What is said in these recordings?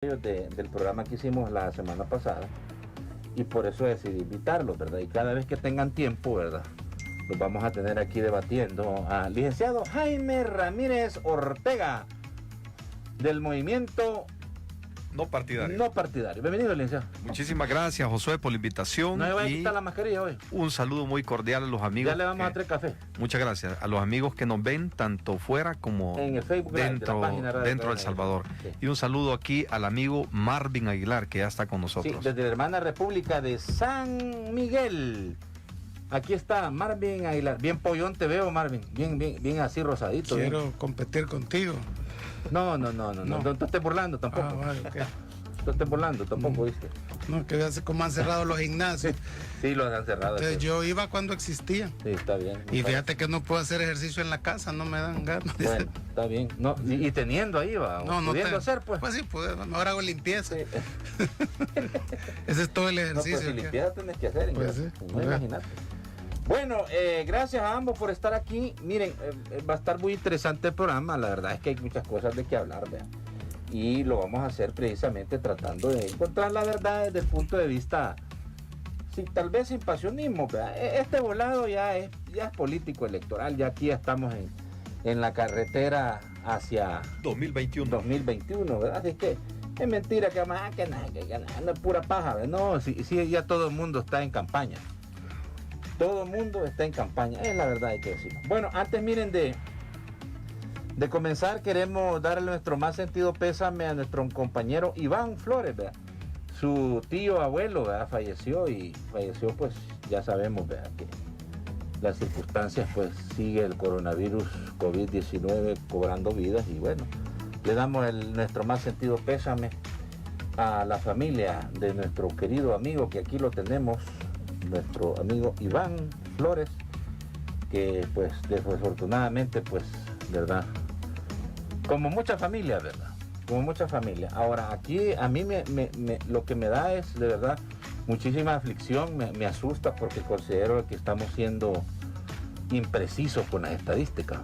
del programa que hicimos la semana pasada y por eso decidí invitarlos, ¿verdad? Y cada vez que tengan tiempo, ¿verdad?, los vamos a tener aquí debatiendo al licenciado Jaime Ramírez Ortega del movimiento No partidario. No partidario. Bienvenido, licenciado. Muchísimas gracias, Josué, por la invitación. No me vaya a quitar la mascarilla hoy. Un saludo muy cordial a los amigos. Ya le vamos a traer café. Muchas gracias a los amigos que nos ven tanto fuera como en el Facebook dentro de El Salvador. Sí. Y un saludo aquí al amigo Marvin Aguilar, que ya está con nosotros. Sí, desde la hermana República de San Miguel. Aquí está Marvin Aguilar. Bien pollón te veo, Marvin. Bien así rosadito. Quiero competir contigo. No te estés burlando tampoco. Ah, vale, okay. No te estés burlando tampoco, ¿viste? No, que veas cómo han cerrado los gimnasios. Sí, los han cerrado. Entonces sí. yo iba cuando existía. Sí, está bien. Y fíjate que no puedo hacer ejercicio en la casa, no me dan ganas. Bueno, está bien. No, y teniendo ahí, va. No, pudiendo hacer, pues. Pues sí, pues ahora hago limpieza. Sí. Ese es todo el No, ejercicio. pues si limpieza tenés que hacer. Pues sí. No, imagínate. Bueno, gracias a ambos por estar aquí. Miren, va a estar muy interesante el programa. La verdad es que hay muchas cosas de que hablar, ¿verdad? Y lo vamos a hacer precisamente tratando de encontrar la verdad desde el punto de vista, sí, tal vez sin pasionismo, ¿verdad? Este volado ya es político electoral. Ya aquí ya estamos en la carretera hacia 2021, ¿verdad? Así que es mentira que más que nada, no es pura paja, ¿verdad? No, sí, ya todo el mundo está en campaña. Todo el mundo está en campaña, es la verdad, hay que decirlo. Bueno, antes miren de comenzar, queremos darle nuestro más sentido pésame a nuestro compañero Iván Flores, ¿verdad? Su tío abuelo, ¿verdad?, falleció pues ya sabemos, ¿verdad?, que las circunstancias, pues sigue el coronavirus COVID-19 cobrando vidas y bueno, le damos nuestro más sentido pésame a la familia de nuestro querido amigo, que aquí lo tenemos, nuestro amigo Iván Flores, que pues desafortunadamente, pues, ¿verdad?, como mucha familia, ¿verdad? Como mucha familia. Ahora, aquí a mí lo que me da es, de verdad, muchísima aflicción, me asusta porque considero que estamos siendo imprecisos con las estadísticas.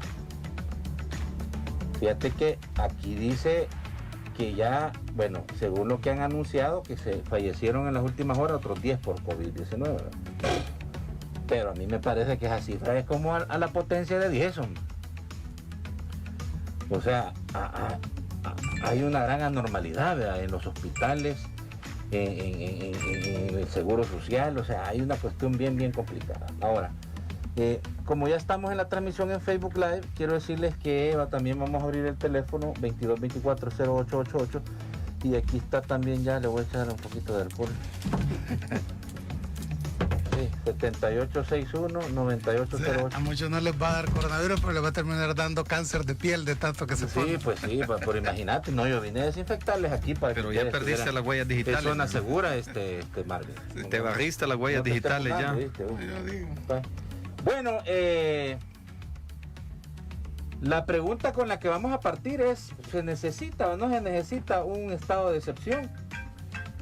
Fíjate que aquí dice que ya, bueno, según lo que han anunciado, que se fallecieron en las últimas horas otros 10 por COVID-19, ¿verdad? Pero a mí me parece que esa cifra es como a la potencia de 10, hombre. O sea, hay una gran anormalidad, ¿verdad?, en los hospitales, en el seguro social, o sea, hay una cuestión bien complicada. Ahora, como ya estamos en la transmisión en Facebook Live, quiero decirles que también vamos a abrir el teléfono 2224-0888 y aquí está también, ya le voy a echar un poquito de alcohol. Sí, 7861-9808. A muchos no les va a dar coronavirus, pero les va a terminar dando cáncer de piel de tanto que se pone. Sí, pues sí, pero imagínate, no, yo vine a desinfectarles aquí para pero que ya perdiste las huellas digitales. Es zona segura, Marvin. Te barriste las huellas digitales ya. Yo digo. Bueno, la pregunta con la que vamos a partir es, ¿se necesita o no se necesita un estado de excepción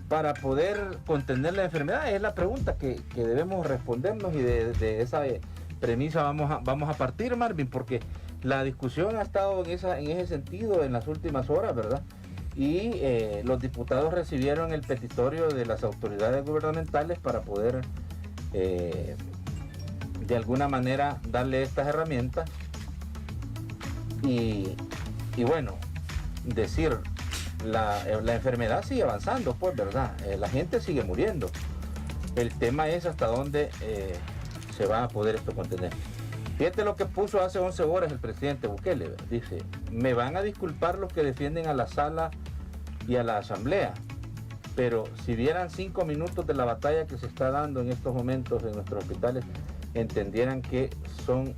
para poder contener la enfermedad? Es la pregunta que debemos respondernos y de esa premisa vamos a partir, Marvin, porque la discusión ha estado en ese sentido en las últimas horas, ¿verdad? Y los diputados recibieron el petitorio de las autoridades gubernamentales para poder de alguna manera darle estas herramientas y bueno, decir la enfermedad sigue avanzando, pues, ¿verdad? La gente sigue muriendo. El tema es hasta dónde se va a poder esto contener. Fíjate lo que puso hace 11 horas el presidente Bukele, ¿verdad? Dice, me van a disculpar los que defienden a la sala y a la asamblea, pero si vieran 5 minutos de la batalla que se está dando en estos momentos en nuestros hospitales, entendieran que son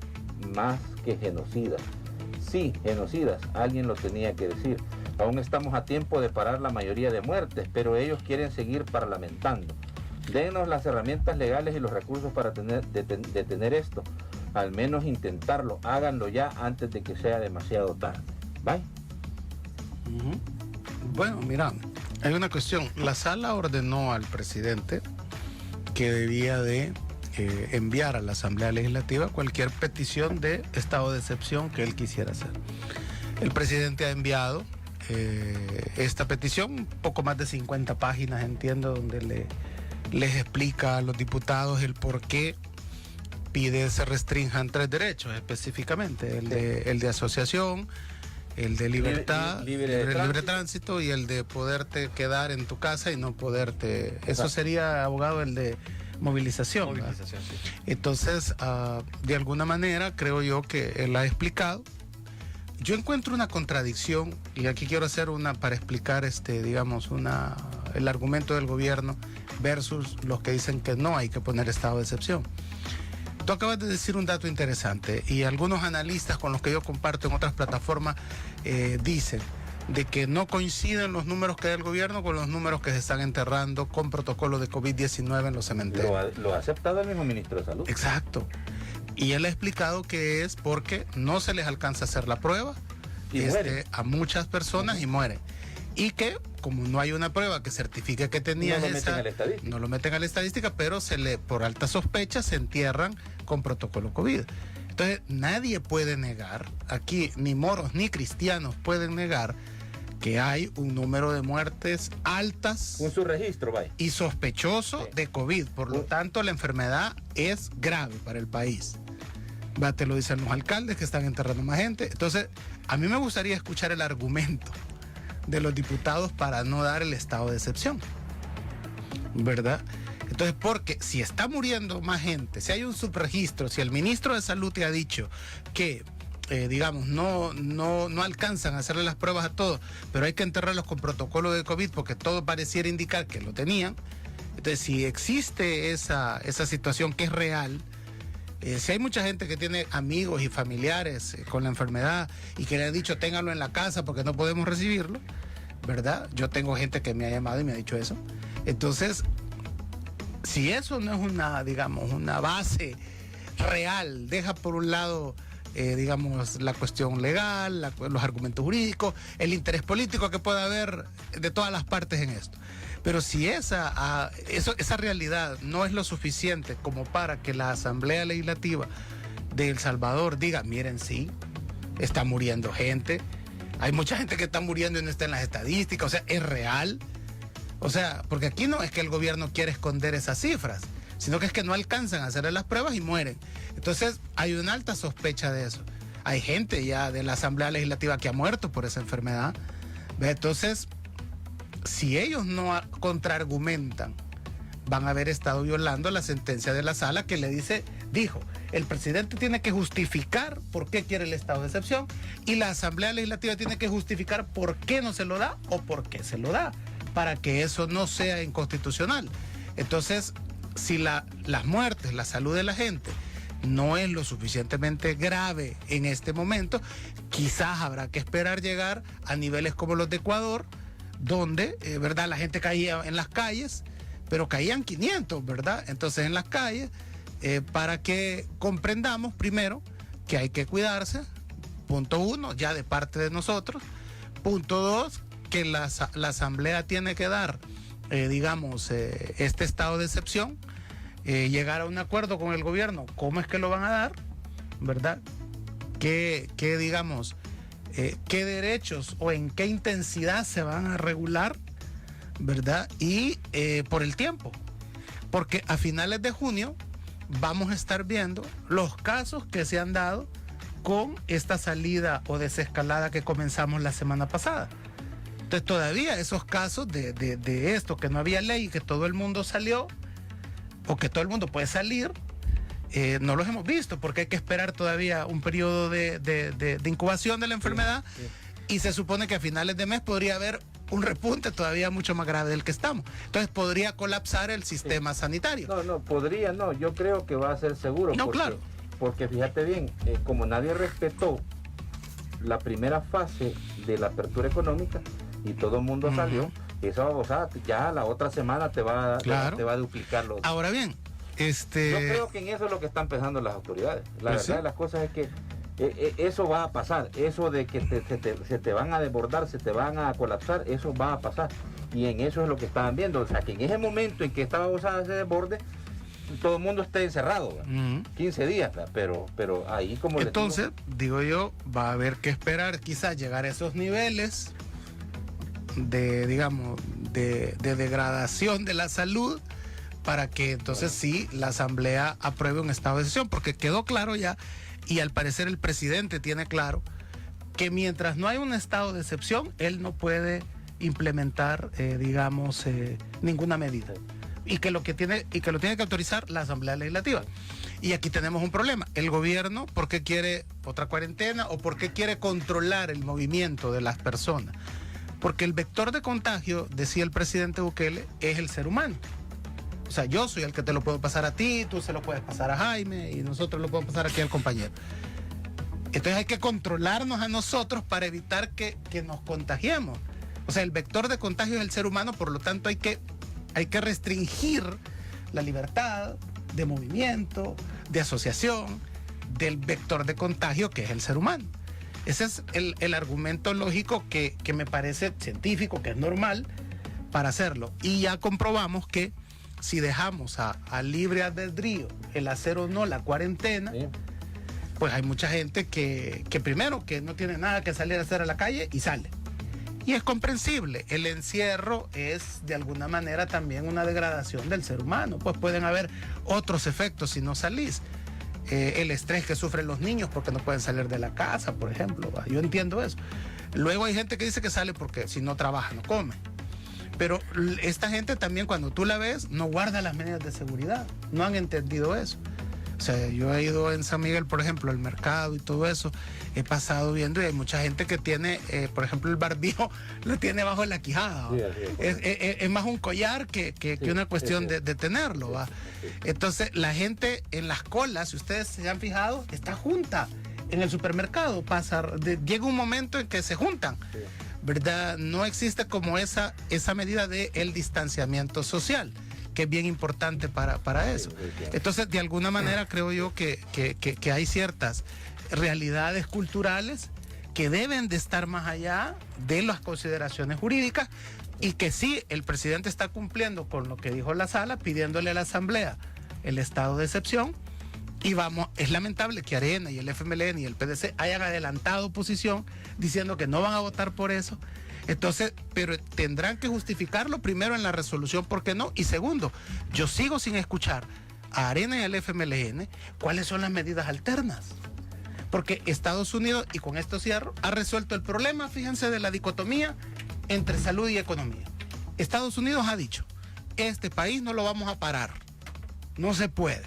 más que genocidas. Sí, genocidas, alguien lo tenía que decir. Aún estamos a tiempo de parar la mayoría de muertes, pero ellos quieren seguir parlamentando. Denos las herramientas legales y los recursos para detener esto. Al menos intentarlo, háganlo ya antes de que sea demasiado tarde. ¿Bye? Bueno, mira, hay una cuestión. La sala ordenó al presidente que debía de enviar a la Asamblea Legislativa cualquier petición de estado de excepción que él quisiera hacer. El presidente ha enviado esta petición, un poco más de 50 páginas, entiendo, donde les explica a los diputados el por qué pide se restrinjan 3 derechos específicamente, el de asociación, el de libertad, libre tránsito y el de poderte quedar en tu casa y no poderte... Eso sería, abogado, el de movilización. Movilización, sí. Entonces, de alguna manera, creo yo que él ha explicado. Yo encuentro una contradicción, y aquí quiero hacer una para explicar, digamos, el argumento del gobierno versus los que dicen que no hay que poner estado de excepción. Tú acabas de decir un dato interesante, y algunos analistas con los que yo comparto en otras plataformas dicen de que no coinciden los números que da el gobierno con los números que se están enterrando con protocolo de COVID-19 en los cementerios. Lo ha aceptado el mismo ministro de Salud. Exacto. Y él ha explicado que es porque no se les alcanza a hacer la prueba a muchas personas y mueren. Y que como no hay una prueba que certifique que tenía no lo meten a la estadística, pero por alta sospecha se entierran con protocolo COVID. Entonces nadie puede negar, aquí ni moros ni cristianos pueden negar que hay un número de muertes altas un subregistro, vaya, y sospechoso de COVID. Por lo tanto, la enfermedad es grave para el país. Te lo dicen los alcaldes que están enterrando más gente. Entonces, a mí me gustaría escuchar el argumento de los diputados para no dar el estado de excepción, ¿verdad? Entonces, porque si está muriendo más gente, si hay un subregistro, si el ministro de Salud te ha dicho que, digamos, no alcanzan a hacerle las pruebas a todos, pero hay que enterrarlos con protocolo de COVID porque todo pareciera indicar que lo tenían. Entonces, si existe esa situación que es real, si hay mucha gente que tiene amigos y familiares con la enfermedad y que le han dicho ténganlo en la casa porque no podemos recibirlo, ¿verdad? Yo tengo gente que me ha llamado y me ha dicho eso. Entonces, si eso no es una base real, deja por un lado, digamos, la cuestión legal, los argumentos jurídicos, el interés político que pueda haber de todas las partes en esto. Pero si esa realidad no es lo suficiente como para que la Asamblea Legislativa de El Salvador diga, miren, sí, está muriendo gente, hay mucha gente que está muriendo y no está en las estadísticas, o sea, es real. O sea, porque aquí no es que el gobierno quiere esconder esas cifras, sino que es que no alcanzan a hacerle las pruebas y mueren. Entonces, hay una alta sospecha de eso. Hay gente ya de la Asamblea Legislativa que ha muerto por esa enfermedad. Entonces, si ellos no contraargumentan, van a haber estado violando la sentencia de la sala que dijo, el presidente tiene que justificar por qué quiere el estado de excepción y la Asamblea Legislativa tiene que justificar por qué no se lo da o por qué se lo da, para que eso no sea inconstitucional. Entonces, si las muertes, la salud de la gente no es lo suficientemente grave en este momento, quizás habrá que esperar llegar a niveles como los de Ecuador, donde, ¿verdad?, la gente caía en las calles, pero caían 500, ¿verdad? Entonces en las calles, para que comprendamos primero que hay que cuidarse, punto 1, ya de parte de nosotros, punto 2, que la Asamblea tiene que dar, digamos, este estado de excepción, llegar a un acuerdo con el gobierno, cómo es que lo van a dar, ¿verdad? Que digamos, qué derechos o en qué intensidad se van a regular, ¿verdad? Y por el tiempo, porque a finales de junio vamos a estar viendo los casos que se han dado con esta salida o desescalada que comenzamos la semana pasada. Entonces todavía esos casos de esto, que no había ley, que todo el mundo salió, o que todo el mundo puede salir, no los hemos visto, porque hay que esperar todavía un periodo de incubación de la enfermedad, y se supone que a finales de mes podría haber un repunte todavía mucho más grave del que estamos. Entonces podría colapsar el sistema sanitario. No, yo creo que va a ser seguro. Claro. Porque fíjate bien, como nadie respetó la primera fase de la apertura económica y todo el mundo salió, esa babosada ya la otra semana te va a duplicar los... Ahora bien, yo creo que en eso es lo que están pensando las autoridades. La verdad de las cosas es que eso va a pasar. Eso de que se te van a desbordar, se te van a colapsar, eso va a pasar. Y en eso es lo que estaban viendo. O sea, que en ese momento en que esta babosada se desborde, todo el mundo esté encerrado, 15 días, pero ahí como... Entonces, digo yo, va a haber que esperar quizás llegar a esos niveles digamos, de degradación de la salud, para que entonces sí la Asamblea apruebe un estado de excepción, porque quedó claro ya, y al parecer el presidente tiene claro, que mientras no hay un estado de excepción, él no puede implementar, ninguna medida. Y que lo tiene que autorizar la Asamblea Legislativa. Y aquí tenemos un problema. El gobierno, ¿por qué quiere otra cuarentena o por qué quiere controlar el movimiento de las personas? Porque el vector de contagio, decía el presidente Bukele, es el ser humano. O sea, yo soy el que te lo puedo pasar a ti, tú se lo puedes pasar a Jaime y nosotros lo podemos pasar aquí al compañero. Entonces hay que controlarnos a nosotros para evitar que nos contagiemos. O sea, el vector de contagio es el ser humano, por lo tanto hay que restringir la libertad de movimiento, de asociación, del vector de contagio que es el ser humano. Ese es el argumento lógico que me parece científico, que es normal para hacerlo. Y ya comprobamos que si dejamos a libre albedrío el hacer o no la cuarentena, sí, pues hay mucha gente que primero que no tiene nada que salir a hacer a la calle y sale. Y es comprensible, el encierro es de alguna manera también una degradación del ser humano, pues pueden haber otros efectos si no salís. El estrés que sufren los niños porque no pueden salir de la casa, por ejemplo, yo entiendo eso. Luego hay gente que dice que sale porque si no trabaja no come. Pero esta gente también, cuando tú la ves, no guarda las medidas de seguridad, no han entendido eso. O sea, yo he ido en San Miguel, por ejemplo, al mercado y todo eso, he pasado viendo y hay mucha gente que tiene, por ejemplo, el barbijo lo tiene bajo la quijada. Sí, es más un collar que una cuestión de tenerlo, ¿va? Entonces, la gente en las colas, si ustedes se han fijado, está junta en el supermercado. Llega un momento en que se juntan, ¿verdad? No existe como esa medida del distanciamiento social, que es bien importante para eso. Entonces, de alguna manera creo yo que hay ciertas realidades culturales que deben de estar más allá de las consideraciones jurídicas y que sí, el presidente está cumpliendo con lo que dijo la sala, pidiéndole a la Asamblea el estado de excepción. Y es lamentable que Arena y el FMLN y el PDC hayan adelantado posición diciendo que no van a votar por eso. Entonces, pero tendrán que justificarlo primero en la resolución, ¿por qué no? Y segundo, yo sigo sin escuchar a Arena y al FMLN cuáles son las medidas alternas. Porque Estados Unidos, y con esto cierro, ha resuelto el problema, fíjense, de la dicotomía entre salud y economía. Estados Unidos ha dicho, este país no lo vamos a parar, no se puede.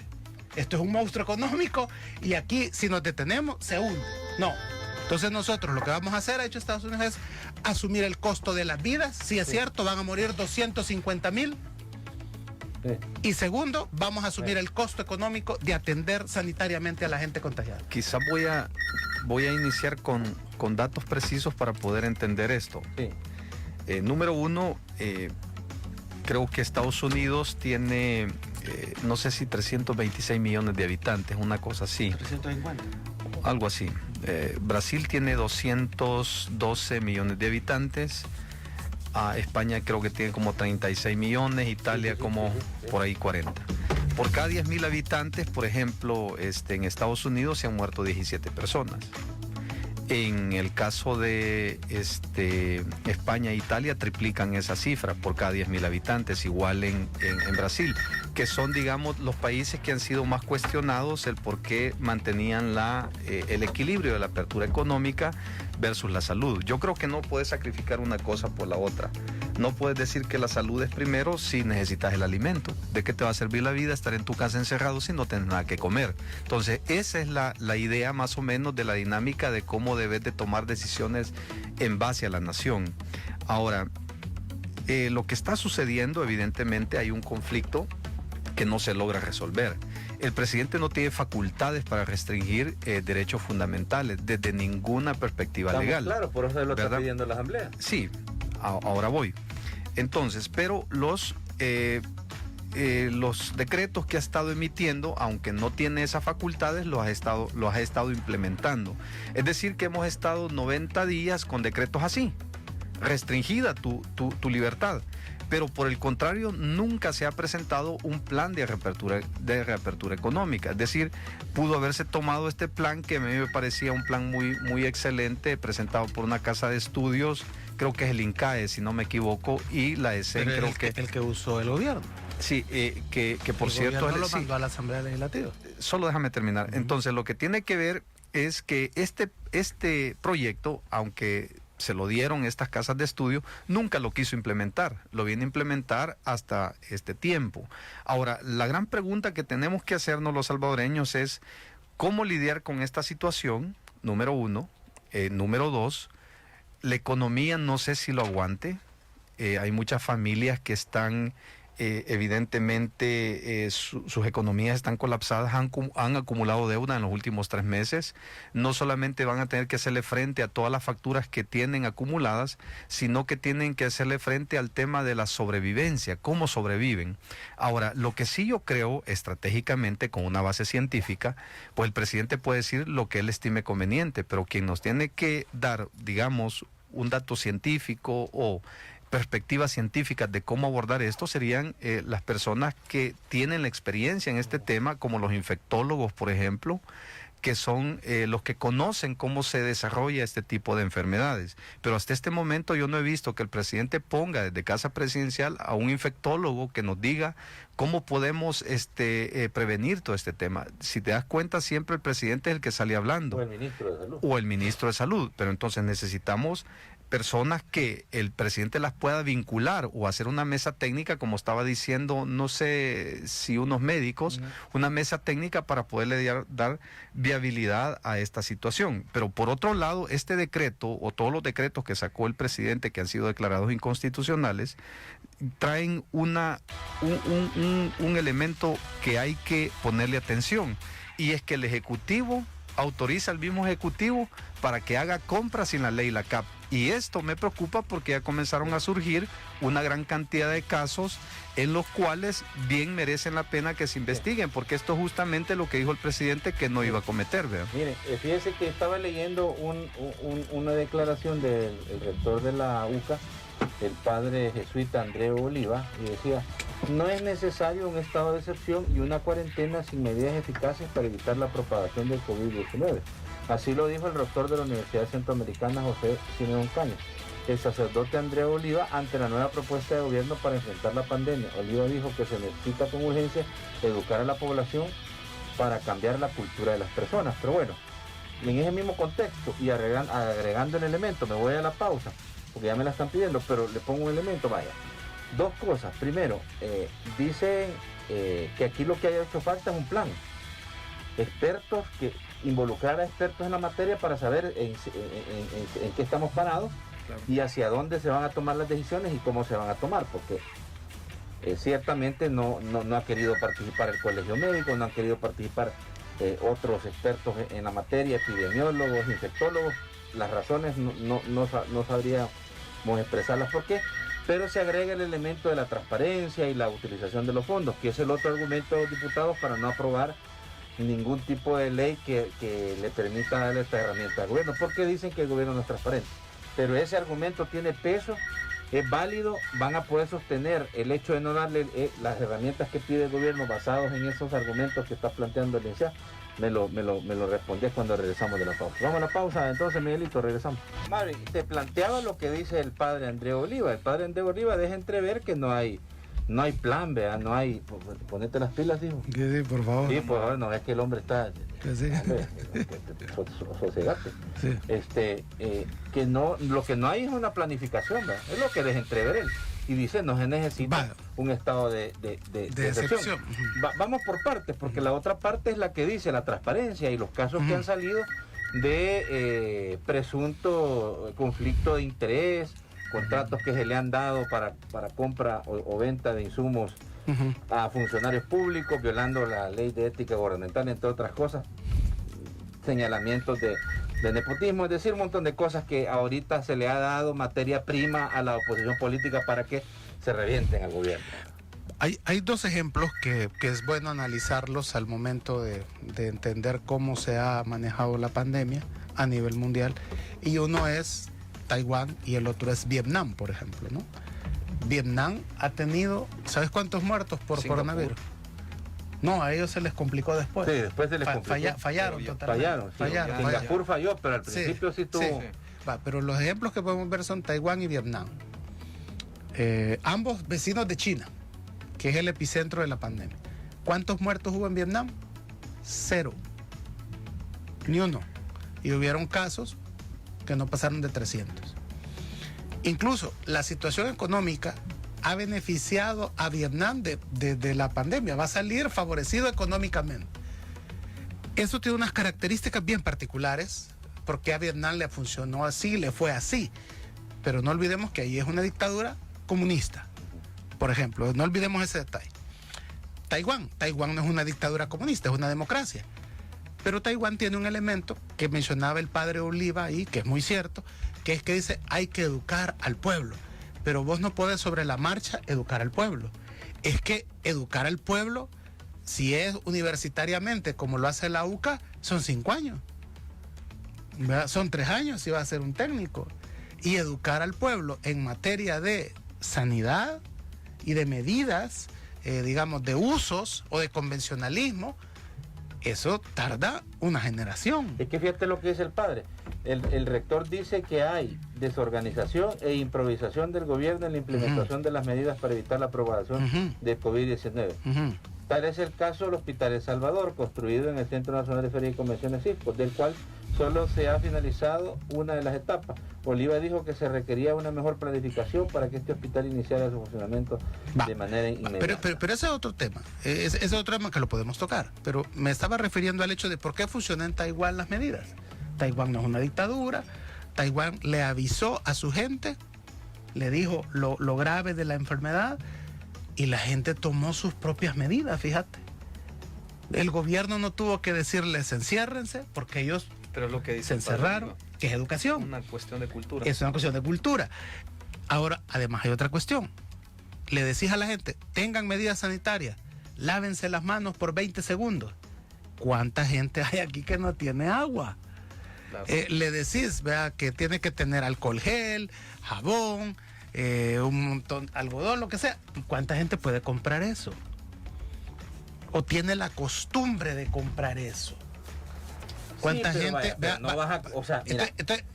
Esto es un monstruo económico y aquí si nos detenemos se hunde. No. Entonces nosotros lo que vamos a hacer, ha hecho Estados Unidos, es asumir el costo de las vidas. Si es cierto, van a morir 250,000. Y segundo, vamos a asumir el costo económico de atender sanitariamente a la gente contagiada. Quizá voy a iniciar con datos precisos para poder entender esto. Sí. Número uno, creo que Estados Unidos tiene, no sé si 326 millones de habitantes, una cosa así. 350. Algo así. Brasil tiene 212 millones de habitantes. España creo que tiene como 36 millones, Italia como por ahí 40. Por cada 10,000 habitantes, por ejemplo, en Estados Unidos se han muerto 17 personas. En el caso de España e Italia triplican esa cifra por cada 10,000 habitantes, igual en Brasil, que son, digamos, los países que han sido más cuestionados el por qué mantenían el equilibrio de la apertura económica versus la salud. Yo creo que no puedes sacrificar una cosa por la otra. No puedes decir que la salud es primero si necesitas el alimento. ¿De qué te va a servir la vida estar en tu casa encerrado si no tienes nada que comer? Entonces, esa es la idea más o menos de la dinámica de cómo debes de tomar decisiones en base a la nación. Ahora, lo que está sucediendo, evidentemente hay un conflicto que no se logra resolver. El presidente no tiene facultades para restringir derechos fundamentales desde ninguna perspectiva legal. Claro, por eso lo está pidiendo la Asamblea. Sí, ahora voy. Entonces, pero los decretos que ha estado emitiendo, aunque no tiene esas facultades, los ha estado implementando. Es decir, que hemos estado 90 días con decretos así, restringida tu libertad. Pero por el contrario, nunca se ha presentado un plan de reapertura económica. Es decir, pudo haberse tomado este plan que a mí me parecía un plan muy, muy excelente, presentado por una casa de estudios creo que es el INCAE, si no me equivoco, y la ESEN Pero creo que... el que usó el gobierno. Sí, que por El cierto... gobierno lo sí, mandó a la Asamblea Legislativa. solo déjame terminar. Entonces, lo que tiene que ver es que este proyecto, aunque se lo dieron estas casas de estudio, nunca lo quiso implementar. Lo viene a implementar hasta este tiempo. Ahora, la gran pregunta que tenemos que hacernos los salvadoreños es cómo lidiar con esta situación, número uno. Número dos, la economía no sé si lo aguante. Hay muchas familias que están... evidentemente sus economías están colapsadas, han acumulado deuda en los últimos 3 meses. No solamente van a tener que hacerle frente a todas las facturas que tienen acumuladas, sino que tienen que hacerle frente al tema de la sobrevivencia, cómo sobreviven. Ahora, lo que sí yo creo estratégicamente, con una base científica, pues el presidente puede decir lo que él estime conveniente, pero quien nos tiene que dar, digamos, un dato científico o perspectivas científicas de cómo abordar esto serían las personas que tienen la experiencia en este tema, como los infectólogos, por ejemplo, que son los que conocen cómo se desarrolla este tipo de enfermedades. Pero hasta este momento yo no he visto que el presidente ponga desde Casa Presidencial a un infectólogo que nos diga cómo podemos prevenir todo este tema. Si te das cuenta, siempre el presidente es el que sale hablando. O el ministro de Salud. O el ministro de Salud. Pero entonces necesitamos personas que el presidente las pueda vincular o hacer una mesa técnica, como estaba diciendo, no sé si unos médicos, una mesa técnica para poderle dar viabilidad a esta situación. Pero por otro lado, este decreto o todos los decretos que sacó el presidente que han sido declarados inconstitucionales, traen un elemento que hay que ponerle atención, y es que el Ejecutivo autoriza al mismo Ejecutivo para que haga compras sin la ley la CAP. Y esto me preocupa porque ya comenzaron a surgir una gran cantidad de casos en los cuales bien merecen la pena que se investiguen, porque esto es justamente lo que dijo el presidente que no iba a cometer, ¿verdad? Miren, fíjense que estaba leyendo una declaración del rector de la UCA, el padre jesuita Andreu Oliva, y decía: no es necesario un estado de excepción y una cuarentena sin medidas eficaces para evitar la propagación del COVID-19. Así lo dijo el rector de la Universidad Centroamericana, José Simeón Cañas. El sacerdote Andreu Oliva, ante la nueva propuesta de gobierno para enfrentar la pandemia. Oliva dijo que se necesita con urgencia educar a la población para cambiar la cultura de las personas. Pero bueno, en ese mismo contexto y agregando el elemento, me voy a la pausa, porque ya me la están pidiendo, pero le pongo un elemento, vaya. 2 cosas. Primero, dicen que aquí lo que haya hecho falta es un plan. Expertos, que involucrar a expertos en la materia para saber en qué estamos parados, claro, y hacia dónde se van a tomar las decisiones y cómo se van a tomar, porque ciertamente no ha querido participar el colegio médico, no han querido participar otros expertos en la materia, epidemiólogos, infectólogos. Las razones no sabríamos expresarlas por qué, pero se agrega el elemento de la transparencia y la utilización de los fondos, que es el otro argumento de los diputados para no aprobar ningún tipo de ley que le permita darle esta herramienta al gobierno, porque dicen que el gobierno no es transparente. Pero ese argumento tiene peso, es válido, van a poder sostener el hecho de no darle las herramientas que pide el gobierno basados en esos argumentos que está planteando el licenciado. Me lo respondés cuando regresamos de la pausa. Vamos a la pausa, entonces, Miguelito, regresamos. Marvin, te planteaba lo que dice el padre Andreu Oliva. El padre Andreu Oliva deja entrever que no hay plan, ¿verdad? No hay... Ponete las pilas, dijo. Sí, por favor. Sí, por favor, no es que el hombre está... Sí. Sosegate. Sí. Que no, lo que no hay es una planificación, ¿verdad? Es lo que deja entrever él. Y dice, no se necesita un estado de excepción. Vamos por partes, porque la otra parte es la que dice la transparencia y los casos que han salido de presunto conflicto de interés, contratos que se le han dado para compra o venta de insumos a funcionarios públicos, violando la ley de ética gubernamental, entre otras cosas, señalamientos de nepotismo, es decir, un montón de cosas que ahorita se le ha dado materia prima a la oposición política para que se revienten al gobierno. Hay 2 ejemplos que es bueno analizarlos al momento de entender cómo se ha manejado la pandemia a nivel mundial, y uno es Taiwán y el otro es Vietnam, por ejemplo, ¿no? Vietnam ha tenido, ¿sabes cuántos muertos por coronavirus? No, a ellos se les complicó después. Sí, después se les complicó. Fallaron totalmente. Fallaron. Singapur falló, pero al principio sí tuvo... pero los ejemplos que podemos ver son Taiwán y Vietnam. Ambos vecinos de China, que es el epicentro de la pandemia. ¿Cuántos muertos hubo en Vietnam? 0. Ni uno. Y hubieron casos que no pasaron de 300. Incluso la situación económica ha beneficiado a Vietnam de la pandemia. Va a salir favorecido económicamente. Eso tiene unas características bien particulares, porque a Vietnam le funcionó así, le fue así. Pero no olvidemos que ahí es una dictadura comunista. Por ejemplo, no olvidemos ese detalle. Taiwán no es una dictadura comunista, es una democracia. Pero Taiwán tiene un elemento que mencionaba el padre Oliva ahí, que es muy cierto, que es que dice, hay que educar al pueblo. Pero vos no podés sobre la marcha educar al pueblo. Es que educar al pueblo, si es universitariamente como lo hace la UCA, son 5 años. ¿Verdad? Son 3 años si va a ser un técnico. Y educar al pueblo en materia de sanidad y de medidas, digamos, de usos o de convencionalismo, eso tarda una generación. Es que fíjate lo que dice el padre. El rector dice que hay desorganización e improvisación del gobierno en la implementación de las medidas para evitar la propagación del COVID-19. Tal es el caso del Hospital El Salvador, construido en el Centro Nacional de Ferias y Convenciones CISCO, del cual solo se ha finalizado una de las etapas. Oliva dijo que se requería una mejor planificación para que este hospital iniciara su funcionamiento de manera inmediata. Pero ese es otro tema, ese es otro tema que lo podemos tocar, pero me estaba refiriendo al hecho de por qué funcionan en Taiwán las medidas. Taiwán no es una dictadura, Taiwán le avisó a su gente, le dijo lo grave de la enfermedad y la gente tomó sus propias medidas, fíjate. El gobierno no tuvo que decirles enciérrense porque ellos Pero es lo que dice se encerraron, que es educación. Una cuestión de cultura. Es una cuestión de cultura. Ahora, además hay otra cuestión. Le decís a la gente, tengan medidas sanitarias, lávense las manos por 20 segundos. ¿Cuánta gente hay aquí que no tiene agua? Claro. Le decís, vea, que tiene que tener alcohol gel, jabón, un montón, algodón, lo que sea. ¿Y cuánta gente puede comprar eso? ¿O tiene la costumbre de comprar eso? ¿Cuánta gente? No vas a, o sea, mira,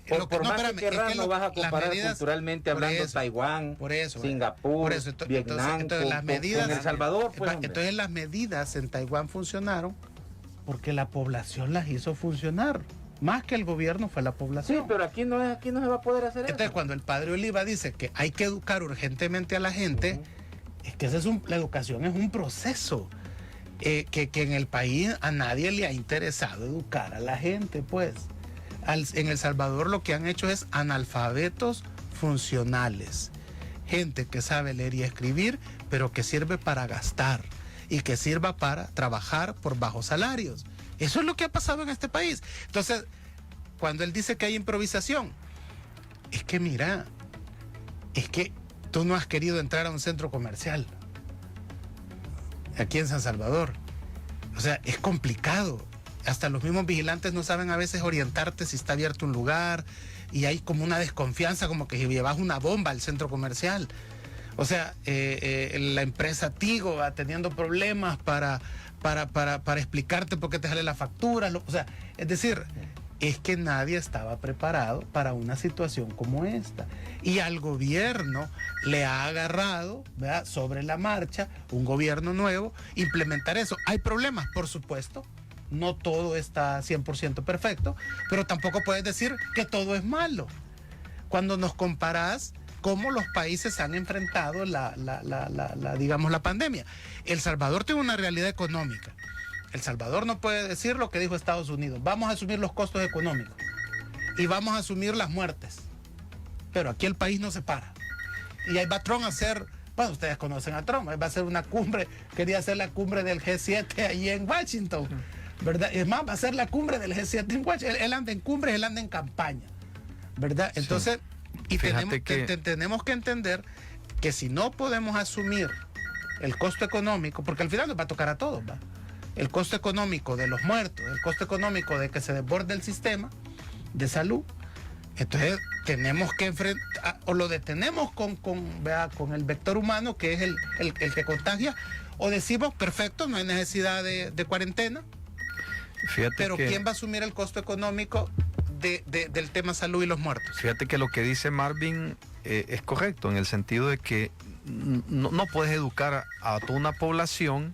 por más que querrás, no vas a comparar culturalmente hablando Taiwán, Singapur, Vietnam, entonces las medidas, con El Salvador. Pues, entonces las medidas en Taiwán funcionaron porque la población las hizo funcionar. Más que el gobierno fue la población. Sí, pero aquí no se va a poder hacer eso. Entonces cuando el padre Oliva dice que hay que educar urgentemente a la gente, es que la educación es un proceso. Que en el país a nadie le ha interesado educar a la gente, pues. En El Salvador lo que han hecho es analfabetos funcionales. Gente que sabe leer y escribir, pero que sirve para gastar y que sirva para trabajar por bajos salarios. Eso es lo que ha pasado en este país. Entonces, cuando él dice que hay improvisación, es que mira, es que tú no has querido entrar a un centro comercial aquí en San Salvador. O sea, es complicado. Hasta los mismos vigilantes no saben a veces orientarte si está abierto un lugar y hay como una desconfianza, como que llevas una bomba al centro comercial. O sea, la empresa Tigo va teniendo problemas para explicarte por qué te sale la factura. O sea, es decir, es que nadie estaba preparado para una situación como esta. Y al gobierno le ha agarrado, ¿verdad?, sobre la marcha, un gobierno nuevo, implementar eso. ¿Hay problemas? Por supuesto. No todo está 100% perfecto, pero tampoco puedes decir que todo es malo. Cuando nos comparás cómo los países han enfrentado digamos, la pandemia. El Salvador tiene una realidad económica. El Salvador no puede decir lo que dijo Estados Unidos. Vamos a asumir los costos económicos y vamos a asumir las muertes. Pero aquí el país no se para. Y ahí va Trump a hacer, bueno, ustedes conocen a Trump, ahí va a hacer una cumbre, quería hacer la cumbre del G7 ahí en Washington, ¿verdad? Es más, va a ser la cumbre del G7 en Washington. Él anda en cumbres, él anda en campaña, ¿verdad? Entonces, sí. Y tenemos que entender que si no podemos asumir el costo económico, porque al final nos va a tocar a todos, ¿va? El costo económico de los muertos, el costo económico de que se desborde el sistema de salud, entonces tenemos que enfrentar, o lo detenemos con el vector humano, que es el que contagia, o decimos, perfecto, no hay necesidad de cuarentena. Fíjate pero ¿quién va a asumir el costo económico del tema salud y los muertos. Fíjate que lo que dice Marvin es correcto, en el sentido de que no puedes educar a toda una población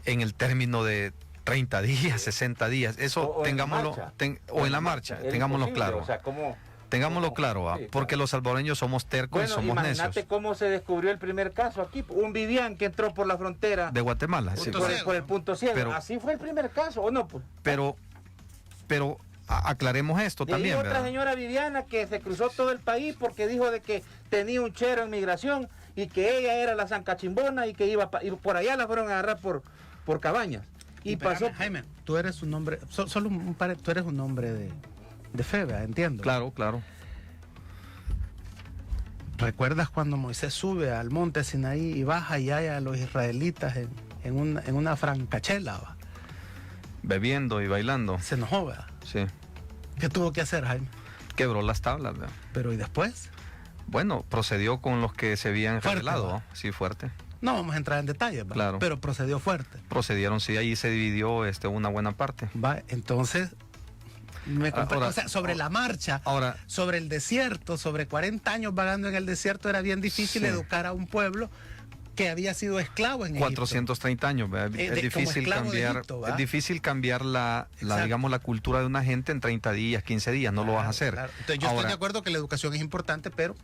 en el término de 30 días, 60 días. Eso o tengámoslo, en la marcha, tengámoslo claro. O sea, ¿cómo? Tengámoslo claro, Sí, porque claro. los salvadoreños somos tercos y somos imagínate necios. cómo se descubrió el primer caso aquí. Un Vivian que entró por la frontera De Guatemala, sí. Punto por el punto ciego. Pero- Así fue el primer caso, ¿o no? Pues, Pero aclaremos esto de ahí también, otra ¿verdad? señora Viviana que se cruzó todo el país porque dijo de que tenía un chero en migración y que ella era la zancachimbona y que y por allá la fueron a agarrar por Cabañas. Y espérame, pasó... Jaime, tú eres un hombre, solo tú eres un hombre de fe, ¿verdad? Entiendo. Claro, claro. ¿Recuerdas cuando Moisés sube al monte Sinaí y baja y hay a los israelitas en una francachela? ¿Va? Bebiendo y bailando, Se enojó, ¿verdad? sí. ¿Qué tuvo que hacer, Jaime? Quebró las tablas, ¿verdad? Pero ¿y después? Bueno, procedió con los que se habían Fuerte, revelado, ¿va? ¿no? Sí, fuerte. No vamos a entrar en detalles, ¿va? Claro. Pero procedió fuerte. Procedieron, sí, ahí se dividió una buena parte. ¿Va? Entonces, Ahora- o sea, sobre la marcha, Ahora, sobre el desierto, sobre 40 años vagando en el desierto, era bien difícil Sí. educar a un pueblo que había sido esclavo en Egipto. 430 años, ¿verdad? como Es difícil esclavo de cambiar, Egipto, ¿va? es difícil cambiar Exacto. digamos, la cultura de una gente en 30 días, 15 días, no lo vas a hacer. Claro. Entonces, yo estoy Ahora, de acuerdo que la educación es importante, pero es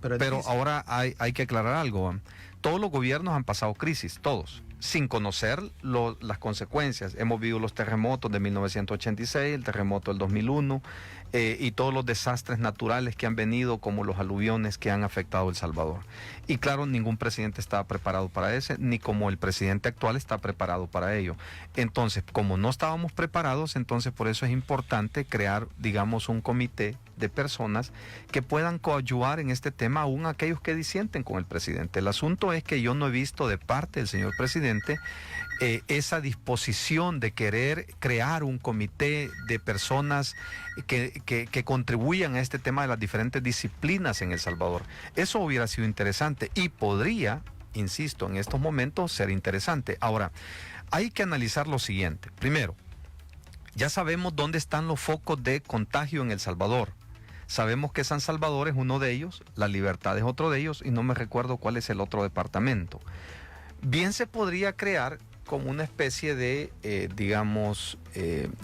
pero difícil. ahora hay que aclarar algo. ¿va? Todos los gobiernos han pasado crisis, todos, sin conocer las consecuencias. Hemos vivido los terremotos de 1986, el terremoto del 2001 y todos los desastres naturales que han venido, como los aluviones que han afectado El Salvador. Y claro, ningún presidente estaba preparado para ese, ni como el presidente actual está preparado para ello. Entonces, como no estábamos preparados, entonces por eso es importante crear, digamos, un comité de personas que puedan coadyuvar en este tema, aún aquellos que disienten con el presidente. El asunto es que yo no he visto de parte del señor presidente esa disposición de querer crear un comité de personas que contribuyan a este tema de las diferentes disciplinas en El Salvador. Eso hubiera sido interesante y podría, insisto, en estos momentos ser interesante. Ahora, hay que analizar lo siguiente. Primero, ya sabemos dónde están los focos de contagio en El Salvador. Sabemos que San Salvador es uno de ellos, La Libertad es otro de ellos y no me recuerdo cuál es el otro departamento. Bien se podría crear como una especie de,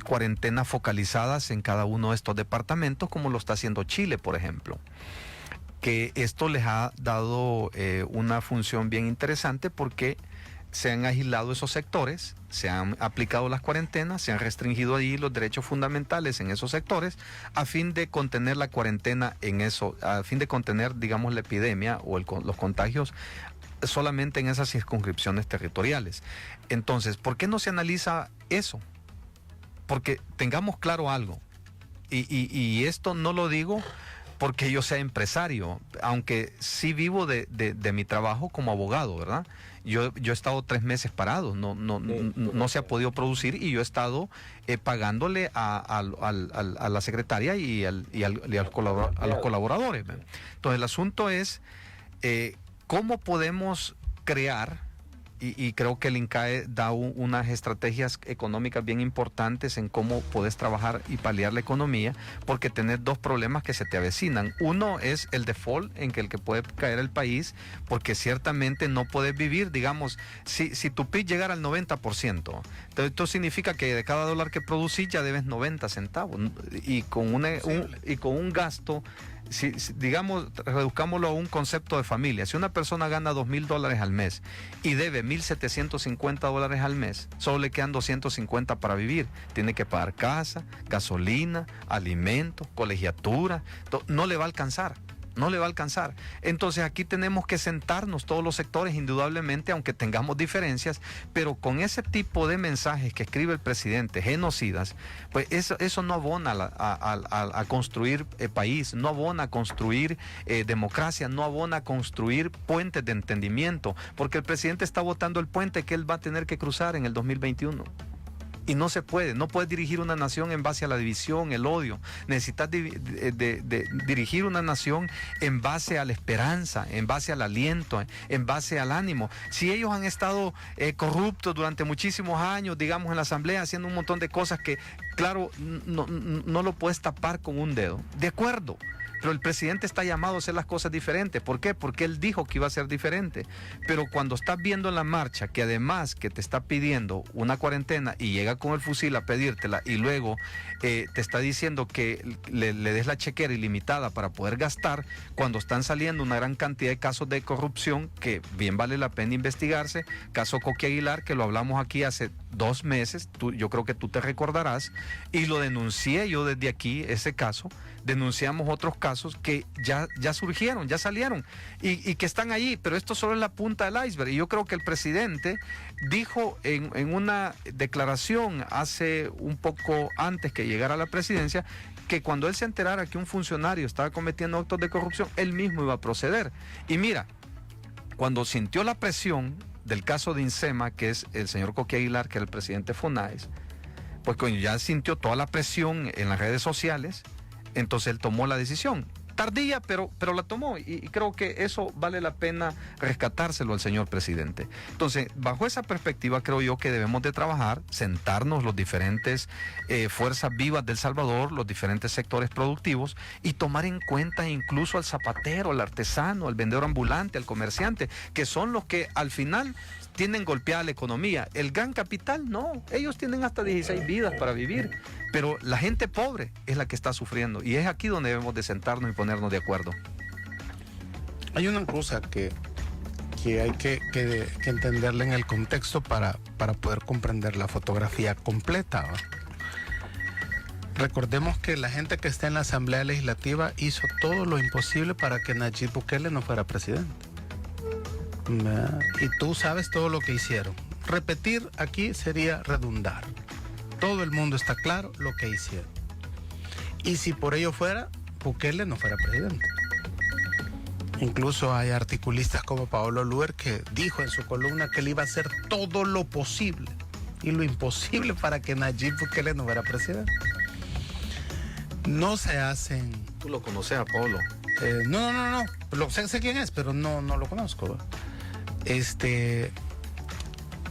cuarentenas focalizadas en cada uno de estos departamentos, como lo está haciendo Chile, por ejemplo. Que esto les ha dado una función bien interesante porque se han aislado esos sectores, se han aplicado las cuarentenas, se han restringido allí los derechos fundamentales en esos sectores a fin de contener la cuarentena en eso, a fin de contener, digamos, la epidemia o los contagios solamente en esas circunscripciones territoriales. Entonces, ¿por qué no se analiza eso? Porque tengamos claro algo, y esto no lo digo porque yo sea empresario, aunque sí vivo de mi trabajo como abogado, ¿verdad? Yo he estado 3 meses parado, no se ha podido producir y yo he estado pagándole a la secretaria y a los colaboradores. ¿verdad? Entonces el asunto es cómo podemos crear, y creo que el INCAE da unas estrategias económicas bien importantes en cómo puedes trabajar y paliar la economía, porque tenés 2 problemas que se te avecinan. Uno es el default en que el que puede caer el país, porque ciertamente no puedes vivir, digamos, si tu PIB llegara al 90%, entonces esto significa que de cada dólar que producís ya debes 90 centavos, y con un gasto. Si, digamos, reduzcámoslo a un concepto de familia. Si una persona gana $2,000 al mes y debe $1,750 al mes, solo le quedan 250 para vivir. Tiene que pagar casa, gasolina, alimentos, colegiatura. No le va a alcanzar. No le va a alcanzar. Entonces aquí tenemos que sentarnos todos los sectores, indudablemente, aunque tengamos diferencias, pero con ese tipo de mensajes que escribe el presidente, genocidas, pues eso no abona a construir país, no abona a construir democracia, no abona a construir puentes de entendimiento, porque el presidente está botando el puente que él va a tener que cruzar en el 2021. Y no se puede, no puedes dirigir una nación en base a la división, el odio. Necesitas dirigir una nación en base a la esperanza, en base al aliento, en base al ánimo. Si ellos han estado corruptos durante muchísimos años, digamos en la asamblea, haciendo un montón de cosas que, claro, no lo puedes tapar con un dedo. De acuerdo. Pero el presidente está llamado a hacer las cosas diferentes. ¿Por qué? Porque él dijo que iba a ser diferente. Pero cuando estás viendo en la marcha que además que te está pidiendo una cuarentena y llega con el fusil a pedírtela y luego te está diciendo que le des la chequera ilimitada para poder gastar, cuando están saliendo una gran cantidad de casos de corrupción que bien vale la pena investigarse, caso Coqui Aguilar, que lo hablamos aquí hace 2 meses, yo creo que tú te recordarás, y lo denuncié yo desde aquí, ese caso, denunciamos otros casos que ya surgieron, ya salieron y que están ahí, pero esto solo es la punta del iceberg. Y yo creo que el presidente dijo en una declaración hace un poco antes que llegara a la presidencia que cuando él se enterara que un funcionario estaba cometiendo actos de corrupción, él mismo iba a proceder. Y mira, cuando sintió la presión del caso de Insema, que es el señor Coqui Aguilar, que era el presidente FONAES, pues cuando ya sintió toda la presión en las redes sociales, entonces él tomó la decisión. Tardía, pero la tomó, y creo que eso vale la pena rescatárselo al señor presidente. Entonces, bajo esa perspectiva, creo yo que debemos de trabajar, sentarnos los diferentes fuerzas vivas del Salvador, los diferentes sectores productivos, y tomar en cuenta incluso al zapatero, al artesano, al vendedor ambulante, al comerciante, que son los que al final tienen golpeada la economía. El gran capital, no. Ellos tienen hasta 16 vidas para vivir. Pero la gente pobre es la que está sufriendo. Y es aquí donde debemos de sentarnos y ponernos de acuerdo. Hay una cosa que hay que entenderla en el contexto para poder comprender la fotografía completa, ¿va? Recordemos que la gente que está en la Asamblea Legislativa hizo todo lo imposible para que Nayib Bukele no fuera presidente. Y tú sabes todo lo que hicieron. Repetir aquí sería redundar. Todo el mundo está claro lo que hicieron. Y si por ello fuera, Bukele no fuera presidente. Incluso hay articulistas como Paolo Luer que dijo en su columna que él iba a hacer todo lo posible y lo imposible para que Nayib Bukele no fuera presidente. No se hacen... ¿Tú lo conoces a Paolo? No. Sé quién es, pero no lo conozco, ¿va?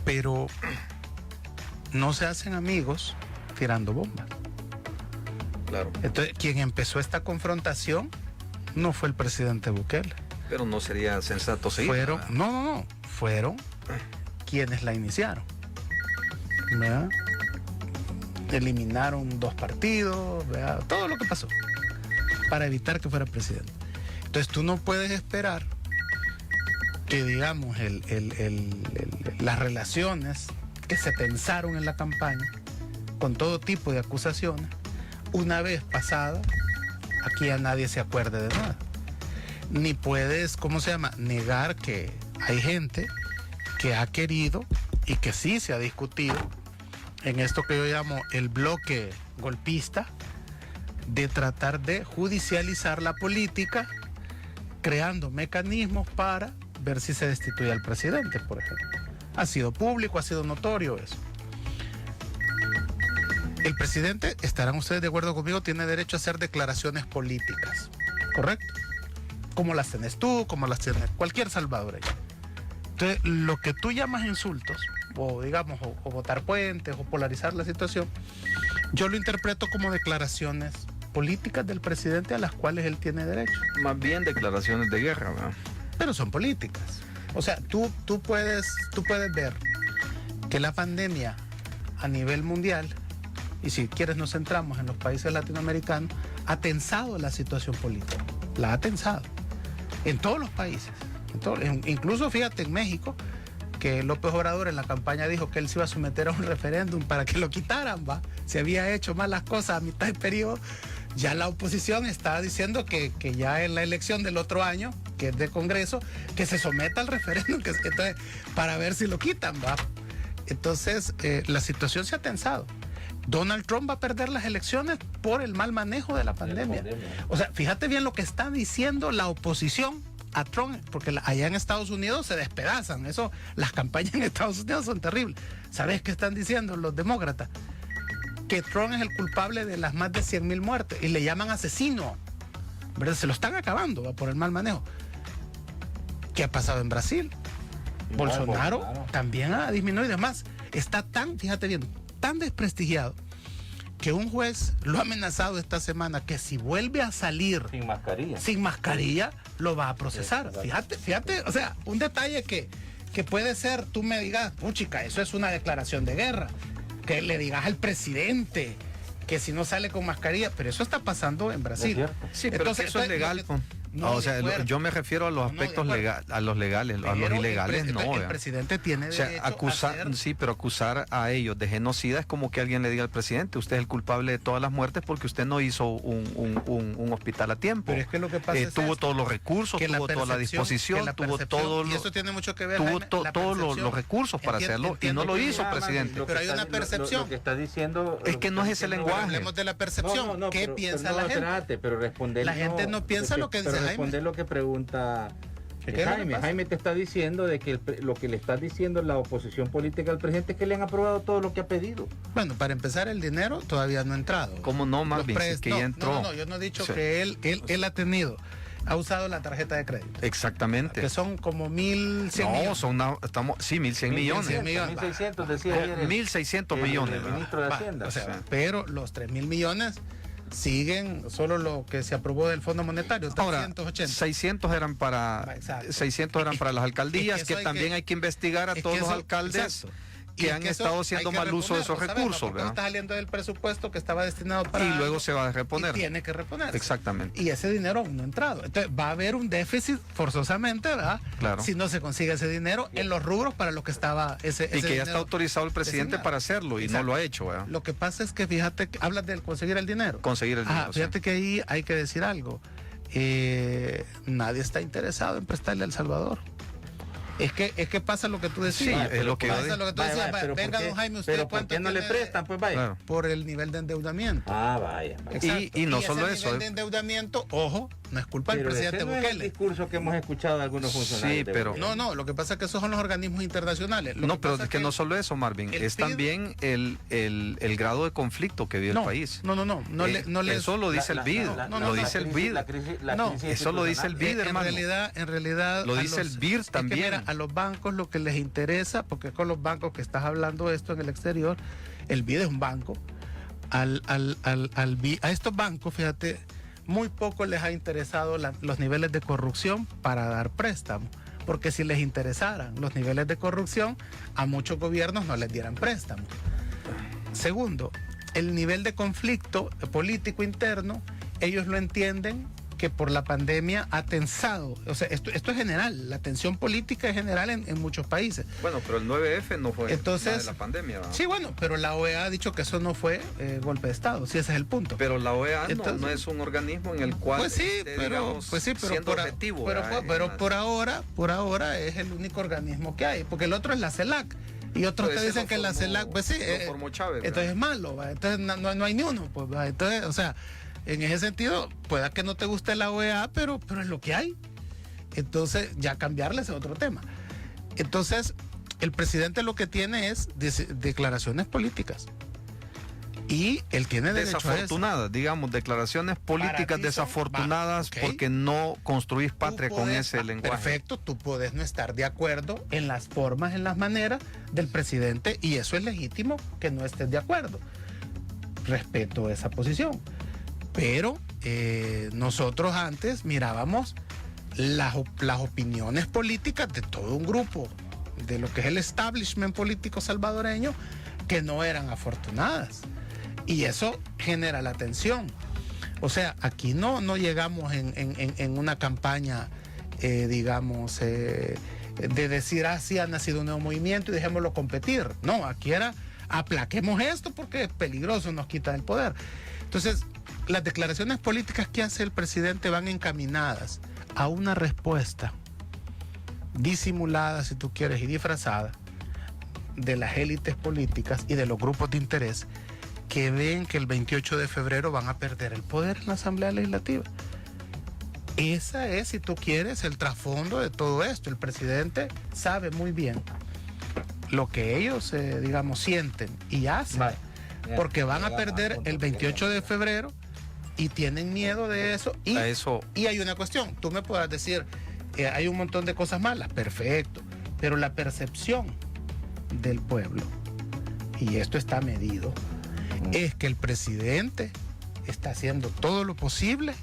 Pero no se hacen amigos tirando bombas. Claro. Entonces, quien empezó esta confrontación no fue el presidente Bukele. Pero no sería sensato seguir. Fueron quienes la iniciaron. ¿Verdad? Eliminaron 2 partidos, ¿verdad? Todo lo que pasó para evitar que fuera presidente. Entonces tú no puedes esperar que, digamos, las relaciones que se pensaron en la campaña, con todo tipo de acusaciones, una vez pasada, aquí ya nadie se acuerde de nada. Ni puedes, negar que hay gente que ha querido y que sí se ha discutido en esto que yo llamo el bloque golpista, de tratar de judicializar la política, creando mecanismos para ver si se destituye al presidente, por ejemplo. Ha sido público, ha sido notorio eso. El presidente, estarán ustedes de acuerdo conmigo, tiene derecho a hacer declaraciones políticas, ¿correcto? Como las tenés tú, como las tiene cualquier salvadoreño. Entonces, lo que tú llamas insultos, o digamos, o botar puentes, o polarizar la situación, yo lo interpreto como declaraciones políticas del presidente a las cuales él tiene derecho. Más bien declaraciones de guerra, ¿verdad? Pero son políticas. O sea, tú puedes ver que la pandemia a nivel mundial, y si quieres nos centramos en los países latinoamericanos, ha tensado la situación política. La ha tensado. En todos los países. Incluso fíjate en México, que López Obrador en la campaña dijo que él se iba a someter a un referéndum para que lo quitaran, ¿va? Se había hecho malas cosas a mitad de periodo. Ya la oposición está diciendo que ya en la elección del otro año, que es de Congreso, que se someta al referéndum, entonces, para ver si lo quitan, ¿va? Entonces, la situación se ha tensado. Donald Trump va a perder las elecciones por el mal manejo de la pandemia. O sea, fíjate bien lo que está diciendo la oposición a Trump, porque allá en Estados Unidos se despedazan. Eso, las campañas en Estados Unidos son terribles. ¿Sabes qué están diciendo los demócratas? Que Trump es el culpable de las más de 100,000 muertes y le llaman asesino, ¿verdad? Se lo están acabando, ¿va? Por el mal manejo. ¿Qué ha pasado en Brasil? Bolsonaro también ha disminuido. Además, está tan, fíjate bien, tan desprestigiado que un juez lo ha amenazado esta semana que si vuelve a salir sin mascarilla lo va a procesar. Sí, fíjate, o sea, un detalle que puede ser, tú me digas, puchica, eso es una declaración de guerra, que le digas al presidente que si no sale con mascarilla, pero eso está pasando en Brasil. Sí, pero entonces, eso es legal. No, o sea, yo me refiero a los aspectos legales, a los legales, a los ilegales, no. El presidente tiene derecho acusar, sí, pero acusar a ellos de genocida es como que alguien le diga al presidente, usted es el culpable de todas las muertes porque usted no hizo un hospital a tiempo. Pero es que lo que pasa es tuvo todos los recursos, tuvo toda la disposición, tuvo todo y eso tiene mucho que ver, tuvo todos los recursos para hacerlo y no lo hizo, presidente. Pero hay una percepción. Lo que está diciendo es que no es ese lenguaje. Hablemos de la percepción. ¿Qué piensa la gente? Pero responder. La gente no piensa lo que dice Jaime. Responder lo que pregunta Jaime. Jaime te está diciendo de que lo que le está diciendo la oposición política al presidente es que le han aprobado todo lo que ha pedido. Bueno, para empezar, el dinero todavía no ha entrado. ¿Cómo no, Marvin? Que ya entró. No, yo no he dicho que él ha tenido. Ha usado la tarjeta de crédito. Exactamente. Que son como 1.100 millones. Sí, 1.100 millones. 1.600 decía ayer 1.600 millones. El ministro de Hacienda. O sea, pero los 3.000 millones siguen solo lo que se aprobó del Fondo Monetario, 380. Ahora, 600 eran para las alcaldías, que también hay que investigar a todos los alcaldes que han estado haciendo mal uso de esos recursos, ¿verdad? Está saliendo del presupuesto que estaba destinado para y luego se va a reponer. Y tiene que reponerse. Exactamente. Y ese dinero aún no ha entrado. Entonces va a haber un déficit forzosamente, ¿verdad? Claro. Si no se consigue ese dinero en los rubros para los que estaba ese y que ya está autorizado el presidente para hacerlo y no lo ha hecho, ¿verdad? Lo que pasa es que fíjate, hablas de conseguir el dinero. Conseguir el dinero. Fíjate que ahí hay que decir algo. Nadie está interesado en prestarle a El Salvador. Es que pasa lo que tú decías. Sí, es lo que pasa lo que tú decías. Venga, don Jaime, ¿usted pero ¿por qué no le prestan? Pues vaya. Claro. Por el nivel de endeudamiento. Vaya. Y no solo ese eso. nivel de endeudamiento, ojo, no es culpa del presidente no Bukele. Es el discurso que hemos escuchado de algunos funcionarios. Sí, pero no, lo que pasa es que esos son los organismos internacionales. Pero es que no solo eso, Marvin, es también el grado de conflicto que vive el país. Eso lo dice el BID. Lo dice el BID. Eso lo dice el BID, hermano. En realidad lo dice el BID también. Mira, a los bancos lo que les interesa, porque es con los bancos que estás hablando esto en el exterior, el BID es un banco. A estos bancos, fíjate, muy poco les ha interesado los niveles de corrupción para dar préstamos, porque si les interesaran los niveles de corrupción, a muchos gobiernos no les dieran préstamos. Segundo, el nivel de conflicto político interno, ellos lo entienden que por la pandemia ha tensado, o sea, esto es general, la tensión política es general en muchos países. Bueno, pero el 9F no fue entonces, de la pandemia, ¿verdad? Sí, bueno, pero la OEA ha dicho que eso no fue golpe de Estado, sí, ese es el punto. Pero la OEA no es un organismo en el cual pues sí, pero por ahora es el único organismo que hay, porque el otro es la CELAC. Y otros te dicen que la CELAC, pues sí, formó Chávez, entonces es malo, ¿va? Entonces no hay ni uno, pues, ¿va? Entonces, o sea, en ese sentido, pueda que no te guste la OEA, pero es lo que hay. Entonces, ya cambiarle es otro tema. Entonces, el presidente lo que tiene es declaraciones políticas. Y él tiene derecho a eso. Desafortunadas, digamos, declaraciones políticas desafortunadas porque no construís patria con ese lenguaje. Perfecto, tú puedes no estar de acuerdo en las formas, en las maneras del presidente, y eso es legítimo que no estés de acuerdo. Respeto esa posición. Pero nosotros antes mirábamos las opiniones políticas de todo un grupo, de lo que es el establishment político salvadoreño, que no eran afortunadas. Y eso genera la tensión. O sea, aquí no llegamos en una campaña, digamos, de decir, sí ha nacido un nuevo movimiento y dejémoslo competir. No, aquí era, aplaquemos esto porque es peligroso, nos quita el poder. Entonces, las declaraciones políticas que hace el presidente van encaminadas a una respuesta disimulada, si tú quieres, y disfrazada de las élites políticas y de los grupos de interés que ven que el 28 de febrero van a perder el poder en la Asamblea Legislativa. Esa es, si tú quieres, el trasfondo de todo esto. El presidente sabe muy bien lo que ellos, digamos, sienten y hacen, porque van a perder el 28 de febrero y tienen miedo de eso. Y hay una cuestión, tú me podrás decir, hay un montón de cosas malas, perfecto, pero la percepción del pueblo, y esto está medido, es que el presidente está haciendo todo lo posible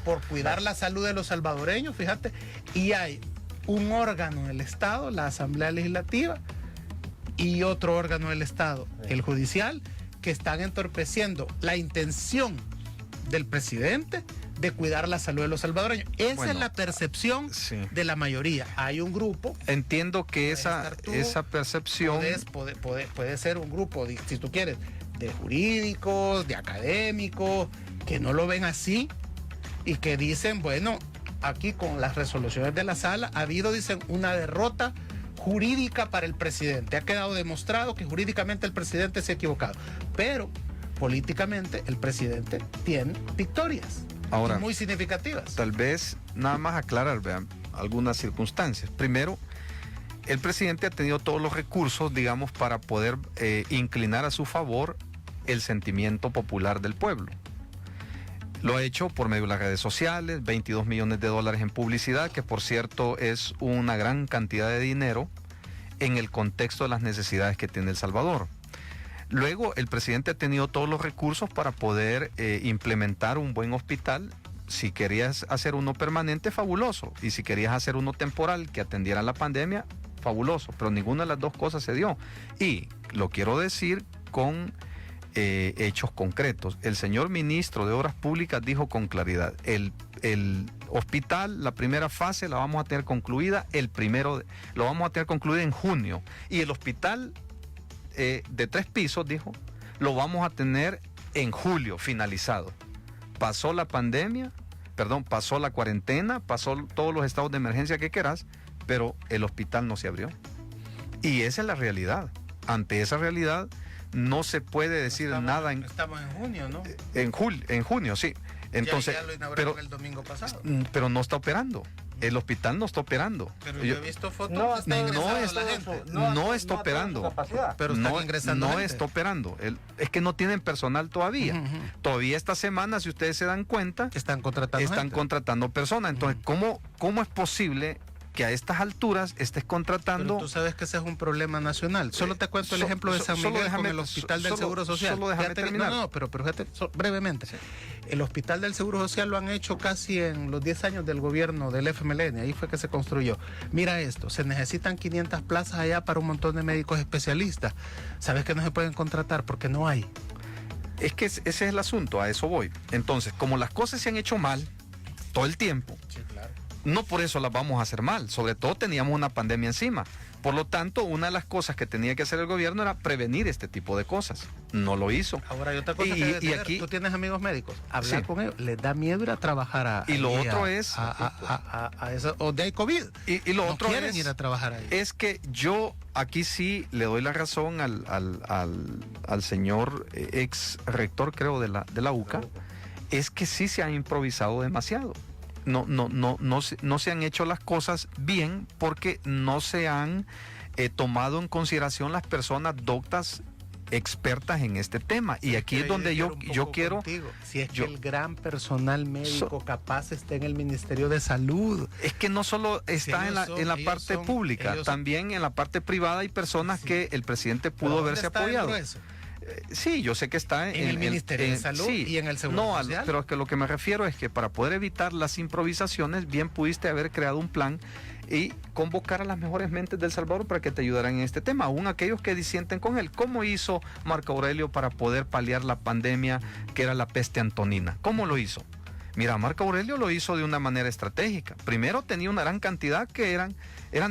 por cuidar la salud de los salvadoreños, fíjate, y hay un órgano del Estado, la Asamblea Legislativa, y otro órgano del Estado, el judicial, que están entorpeciendo la intención del presidente de cuidar la salud de los salvadoreños. Esa es la percepción de la mayoría. Hay un grupo. Entiendo que esa percepción puede ser un grupo, si tú quieres, de jurídicos, de académicos, que no lo ven así y que dicen, bueno, aquí con las resoluciones de la sala ha habido, dicen, una derrota jurídica para el presidente. Ha quedado demostrado que jurídicamente el presidente se ha equivocado. Pero políticamente el presidente tiene victorias. Ahora, muy significativas. Tal vez nada más aclarar, vean, algunas circunstancias. Primero, el presidente ha tenido todos los recursos, digamos, para poder inclinar a su favor el sentimiento popular del pueblo. Lo ha hecho por medio de las redes sociales, 22 millones de dólares en publicidad, que por cierto es una gran cantidad de dinero en el contexto de las necesidades que tiene El Salvador. Luego, el presidente ha tenido todos los recursos para poder implementar un buen hospital. Si querías hacer uno permanente, fabuloso. Y si querías hacer uno temporal que atendiera la pandemia, fabuloso. Pero ninguna de las dos cosas se dio. Y lo quiero decir con hechos concretos. El señor ministro de Obras Públicas dijo con claridad, el hospital, la primera fase la vamos a tener concluida, lo vamos a tener concluida en junio. Y el hospital de 3 pisos, dijo, lo vamos a tener en julio finalizado. Pasó la pandemia, pasó la cuarentena, pasó todos los estados de emergencia que quieras, pero el hospital no se abrió. Y esa es la realidad. Ante esa realidad no se puede decir nada. Estamos en junio, ¿no? En junio, sí. Entonces, ya lo inauguraron el domingo pasado. Pero no está operando. El hospital no está operando. Pero yo he visto fotos. No está operando. Pero están ingresando no está operando. Es que no tienen personal todavía. Todavía esta semana, si ustedes se dan cuenta, están contratando personas. Entonces, ¿cómo es posible que a estas alturas estés contratando? Pero tú sabes que ese es un problema nacional. Solo te cuento el ejemplo de San Miguel con el Hospital del Seguro Social. Solo déjame terminar. Pero fíjate, brevemente. Sí. El Hospital del Seguro Social lo han hecho casi en los 10 años del gobierno del FMLN. Ahí fue que se construyó. Mira esto, se necesitan 500 plazas allá para un montón de médicos especialistas. ¿Sabes que no se pueden contratar? Porque no hay. Es que ese es el asunto, a eso voy. Entonces, como las cosas se han hecho mal todo el tiempo, sí, claro, no por eso las vamos a hacer mal. Sobre todo teníamos una pandemia encima. Por lo tanto, una de las cosas que tenía que hacer el gobierno era prevenir este tipo de cosas. No lo hizo. Ahora hay otra cosa que aquí, tú tienes amigos médicos. Hablar con ellos, les da miedo ir a trabajar y lo otro es a eso, o de hay COVID. Y lo no otro quieren ir a trabajar ahí. Es que yo aquí sí le doy la razón al señor ex rector, creo, de la UCA. Es que sí se han improvisado demasiado. No se han hecho las cosas bien porque no se han tomado en consideración las personas doctas expertas en este tema. Y aquí es donde yo quiero... Si es que el gran personal médico capaz está en el Ministerio de Salud. Es que no solo está en la parte pública, también en la parte privada hay personas que el presidente pudo haberse apoyado. Sí, yo sé que está en el Ministerio de Salud y en el Seguro Social. Pero es que lo que me refiero es que para poder evitar las improvisaciones, bien pudiste haber creado un plan y convocar a las mejores mentes del Salvador para que te ayudaran en este tema, aún aquellos que disienten con él. ¿Cómo hizo Marco Aurelio para poder paliar la pandemia que era la peste antonina? ¿Cómo lo hizo? Mira, Marco Aurelio lo hizo de una manera estratégica. Primero tenía una gran cantidad que eran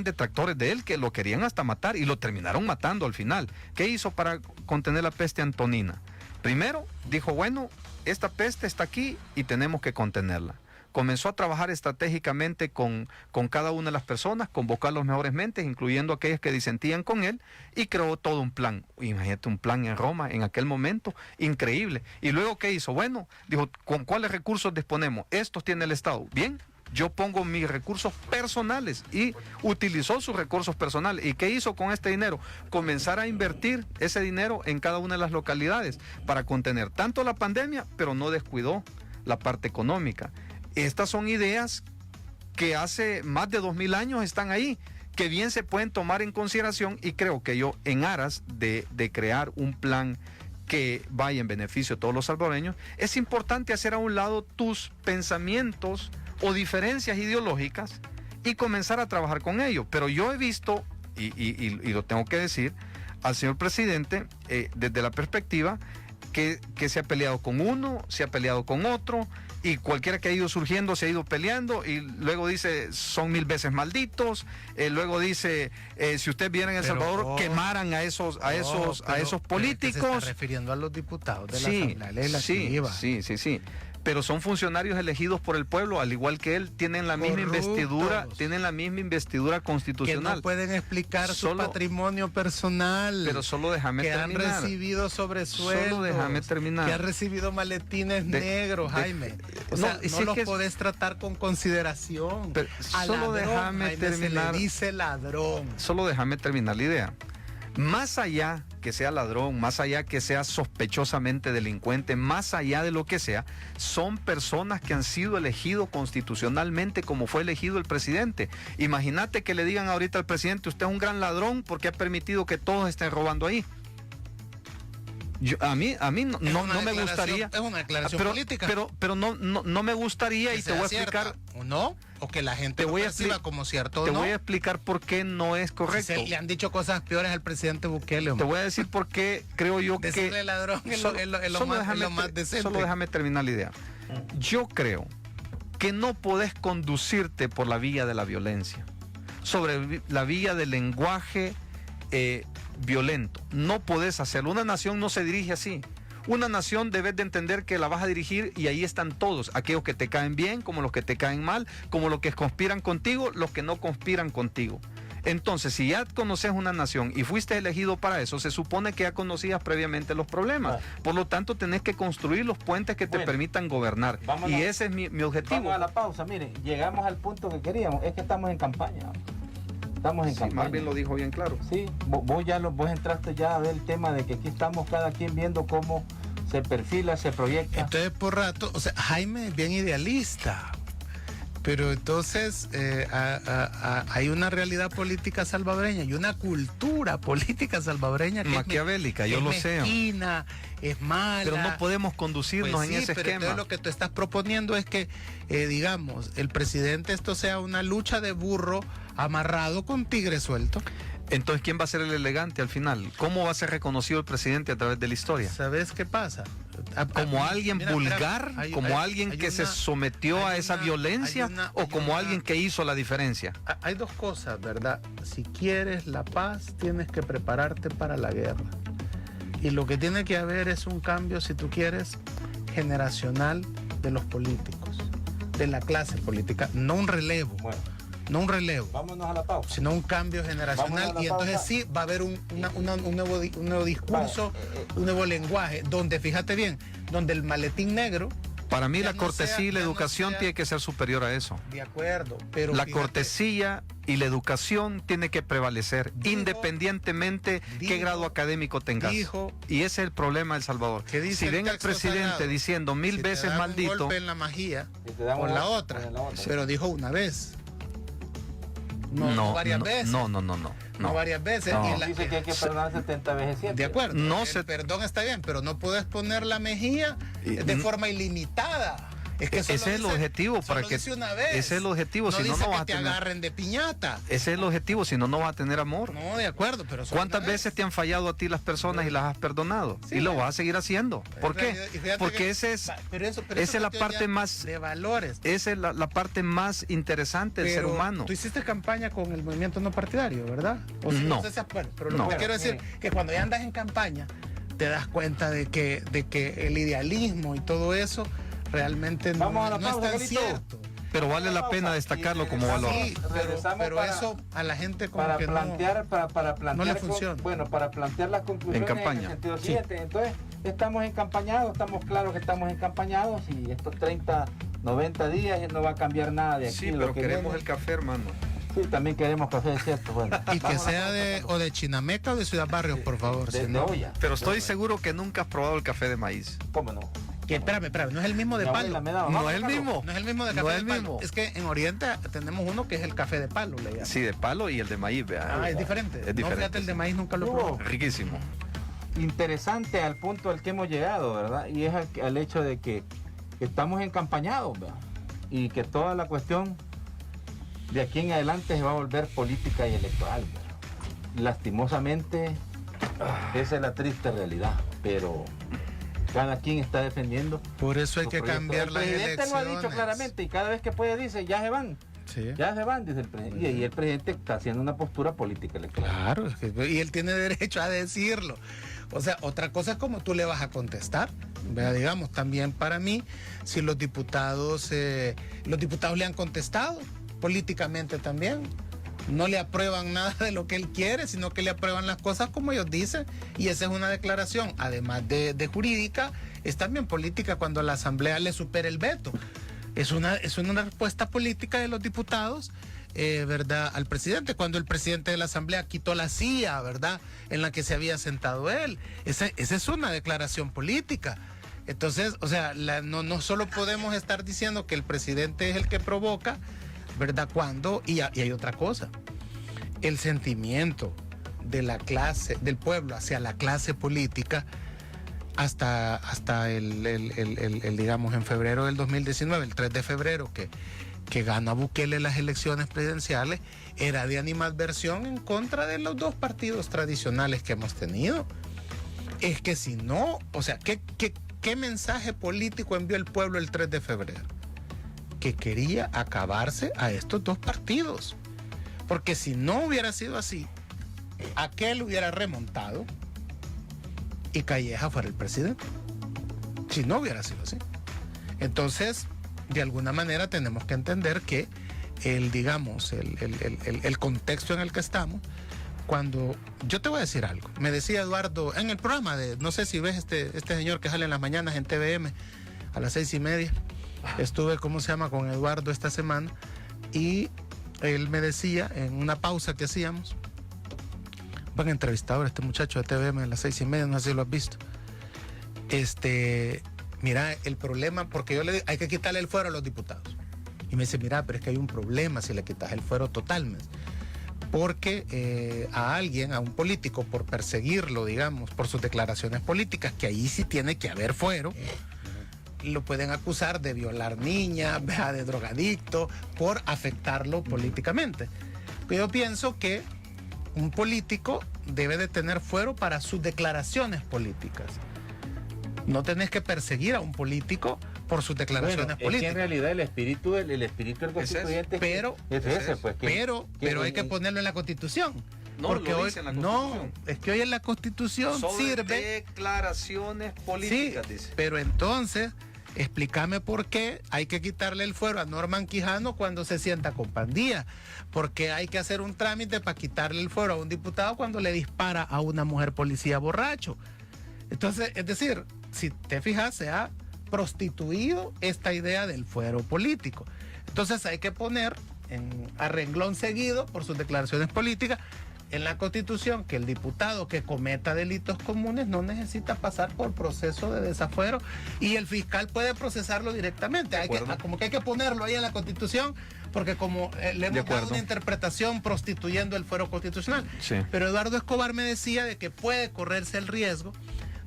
detractores de él, que lo querían hasta matar y lo terminaron matando al final. ¿Qué hizo para contener la peste antonina? Primero dijo, bueno, esta peste está aquí y tenemos que contenerla. Comenzó a trabajar estratégicamente con cada una de las personas, convocó a los mejores mentes, incluyendo aquellas que disentían con él, y creó todo un plan. Imagínate, un plan en Roma en aquel momento, increíble. Y luego, ¿qué hizo? Bueno, dijo, ¿con cuáles recursos disponemos? Estos tiene el Estado. Bien, yo pongo mis recursos personales, y utilizó sus recursos personales. ¿Y qué hizo con este dinero? Comenzar a invertir ese dinero en cada una de las localidades para contener tanto la pandemia, pero no descuidó la parte económica. Estas son ideas que hace más de 2000 años están ahí, que bien se pueden tomar en consideración, y creo que yo, en aras de crear un plan que vaya en beneficio de todos los salvadoreños, es importante hacer a un lado tus pensamientos o diferencias ideológicas y comenzar a trabajar con ellos. Pero yo he visto, y lo tengo que decir, al señor presidente, desde la perspectiva que se ha peleado con uno, se ha peleado con otro, y cualquiera que ha ido surgiendo se ha ido peleando, y luego dice son 1000 veces malditos, luego dice si usted viera en El Salvador, quemaran a esos políticos. Se está refiriendo a los diputados de la Asamblea Legislativa. Sí. Pero son funcionarios elegidos por el pueblo, al igual que él, tienen la misma investidura, constitucional. Que no pueden explicar su patrimonio personal. Pero solo déjame terminar. Que han recibido sobresueldos. Solo déjame terminar. Que han recibido maletines negros, Jaime. O sea, no los podés tratar con consideración. Solo déjame terminar. Se le dice ladrón. Solo déjame terminar la idea. Más allá que sea ladrón, más allá que sea sospechosamente delincuente, más allá de lo que sea, son personas que han sido elegidos constitucionalmente como fue elegido el presidente. Imagínate que le digan ahorita al presidente, usted es un gran ladrón porque ha permitido que todos estén robando ahí. A mí no me gustaría. Es una declaración política. Pero no me gustaría, y te voy a explicar. ¿O no? O que la gente lo perciba como cierto. Te voy a explicar por qué no es correcto. Le han dicho cosas peores al presidente Bukele. Te voy a decir por qué creo yo que. Decirle ladrón es lo más decente. Solo déjame terminar la idea. Yo creo que no podés conducirte por la vía de la violencia, sobre la vía del lenguaje violento. No podés hacerlo. Una nación no se dirige así. Una nación debes de entender que la vas a dirigir, y ahí están todos, aquellos que te caen bien, como los que te caen mal, como los que conspiran contigo, los que no conspiran contigo. Entonces, si ya conoces una nación y fuiste elegido para eso, se supone que ya conocías previamente los problemas. Por lo tanto, tenés que construir los puentes que te permitan gobernar. Y ese es mi objetivo. Vamos a la pausa. Miren, llegamos al punto que queríamos. Es que estamos en campaña. Estamos en campaña. Marvin lo dijo bien claro. Sí, vos entraste ya a ver el tema de que aquí estamos cada quien viendo cómo se perfila, se proyecta. Entonces, por rato, o sea, Jaime es bien idealista, pero entonces hay una realidad política salvadoreña y una cultura política salvadoreña que maquiavélica, yo lo sé. Es mala. Pero no podemos conducirnos en ese esquema. Entonces lo que tú estás proponiendo es que, digamos, el presidente, esto sea una lucha de burro amarrado con tigre suelto. Entonces, ¿quién va a ser el elegante al final? ¿Cómo va a ser reconocido el presidente a través de la historia? ¿Sabes qué pasa? ¿Como alguien vulgar? ¿Como alguien que se sometió a esa violencia? ¿O como alguien que hizo la diferencia? Hay dos cosas, ¿verdad? Si quieres la paz, tienes que prepararte para la guerra. Y lo que tiene que haber es un cambio, si tú quieres, generacional de los políticos, de la clase política, no un relevo. Bueno. No un relevo. Vámonos a la pausa. Sino un cambio generacional. Y entonces sí va a haber un nuevo discurso, un nuevo lenguaje, donde, fíjate bien, donde el maletín negro. Para mí la cortesía y la educación tiene que ser superior a eso. De acuerdo, pero la cortesía y la educación tiene que prevalecer, independientemente qué grado académico tengas. Y ese es el problema de El Salvador. Si ven al presidente sagrado, diciendo 1000 veces maldito. Un golpe en la majía con la otra. Pero dijo una vez. No varias veces. No varias veces. No. Dice que hay que perdonar 70 veces 7. De acuerdo. Perdón está bien, pero no puedes poner la mejilla de forma ilimitada. Es que ese es el objetivo, para que ese es el objetivo, si no vas a tener, agarren de piñata. Ese es el objetivo, si no vas a tener amor. No, de acuerdo, pero ¿cuántas veces te han fallado a ti las personas y las has perdonado? Sí, y lo vas a seguir haciendo. ¿Por qué? Porque esa es la parte más de valores. Esa es la parte más interesante del ser humano. Tú hiciste campaña con el movimiento no partidario, ¿verdad? No. Pero lo que quiero decir que cuando ya andas en campaña te das cuenta de que el idealismo y todo eso realmente no es tan cierto. Pero vale la pena destacarlo como valor. Sí, pero eso a la gente como para que plantear no le funciona. Para plantear las conclusiones en campaña. En el sentido siguiente. Entonces, estamos encampañados, estamos claros que estamos encampañados, y estos 30 90 días y no va a cambiar nada de aquí. Sí, lo pero que queremos viene. el café, hermano. Sí, también queremos café, es cierto. Bueno, Y que sea de Chinameca o de Ciudad Barrios, por favor. de si no- olla. Pero estoy seguro que nunca has probado el café de maíz. ¿Cómo no? Que espérame, no es el mismo de Mi palo. abuela me daba. No Vamos, es el Carlos. mismo. No es el mismo de café No es de el palo. mismo. Es que en Oriente tenemos uno que es el café de palo, le llaman. Sí, de palo y el de maíz, vea. Ah, es diferente. Es No, diferente, fíjate, el de sí. maíz nunca lo No. probé. Riquísimo. Interesante al punto al que hemos llegado, ¿verdad? Y es al hecho de que estamos encampañados, ¿verdad? Y que toda la cuestión de aquí en adelante se va a volver política y electoral, ¿verdad? Lastimosamente, esa es la triste realidad, pero cada quien está defendiendo. Por eso hay su que proyecto. cambiar las El elecciones. presidente lo ha dicho claramente y cada vez que puede dice, ya se van. Sí. Ya se van, dice el presidente. Y el presidente está haciendo una postura política electoral. Claro, y él tiene derecho a decirlo. O sea, otra cosa es cómo tú le vas a contestar. Vea, digamos, también para mí, si los diputados le han contestado políticamente también. No le aprueban nada de lo que él quiere, sino que le aprueban las cosas como ellos dicen. Y esa es una declaración, además de jurídica, es también política cuando la Asamblea le supera el veto. Es una respuesta política de los diputados, ¿verdad?, al presidente, cuando el presidente de la Asamblea quitó la silla, ¿verdad?, en la que se había sentado él. Esa es una declaración política. Entonces, o sea, no solo podemos estar diciendo que el presidente es el que provoca, ¿verdad?, y hay otra cosa. El sentimiento de la clase, del pueblo hacia la clase política, hasta el digamos, en febrero del 2019, el 3 de febrero, que gana Bukele las elecciones presidenciales, era de animadversión en contra de los dos partidos tradicionales que hemos tenido. Es que si no, o sea, ¿qué mensaje político envió el pueblo el 3 de febrero? Que quería acabarse a estos dos partidos. Porque si no hubiera sido así, aquel hubiera remontado y Calleja fuera el presidente. Si no hubiera sido así. Entonces, de alguna manera tenemos que entender que el contexto en el que estamos, cuando yo te voy a decir algo, me decía Eduardo en el programa no sé si ves este señor que sale en las mañanas en TVM a las 6:30, estuve, ¿cómo se llama?, con Eduardo esta semana, y él me decía en una pausa que hacíamos, buen entrevistador este muchacho de TVM a las 6:30, no sé si lo has visto. Mira, el problema, porque yo le digo, hay que quitarle el fuero a los diputados. Y me dice, mira, pero es que hay un problema si le quitas el fuero totalmente. Porque a un político, por perseguirlo, digamos, por sus declaraciones políticas, que ahí sí tiene que haber fuero, lo pueden acusar de violar niñas, de drogadicto, por afectarlo políticamente. Yo pienso que un político debe de tener fuero para sus declaraciones políticas. No tenés que perseguir a un político por sus declaraciones Bueno, es políticas. que en realidad el espíritu del constituyente Pero hay que ponerlo en la Constitución. No, porque lo hoy dice en la Constitución. no, es que hoy en la Constitución Sobre sirve declaraciones políticas, sí, dice. pero entonces explícame por qué hay que quitarle el fuero a Norman Quijano cuando se sienta con Pandilla, porque hay que hacer un trámite para quitarle el fuero a un diputado cuando le dispara a una mujer policía borracho. Entonces, es decir, si te fijas, se ha prostituido esta idea del fuero político. Entonces hay que poner a renglón seguido por sus declaraciones políticas en la Constitución que el diputado que cometa delitos comunes no necesita pasar por proceso de desafuero y el fiscal puede procesarlo directamente. Como que hay que ponerlo ahí en la Constitución, porque como le hemos dado una interpretación prostituyendo el fuero constitucional. Sí. Pero Eduardo Escobar me decía de que puede correrse el riesgo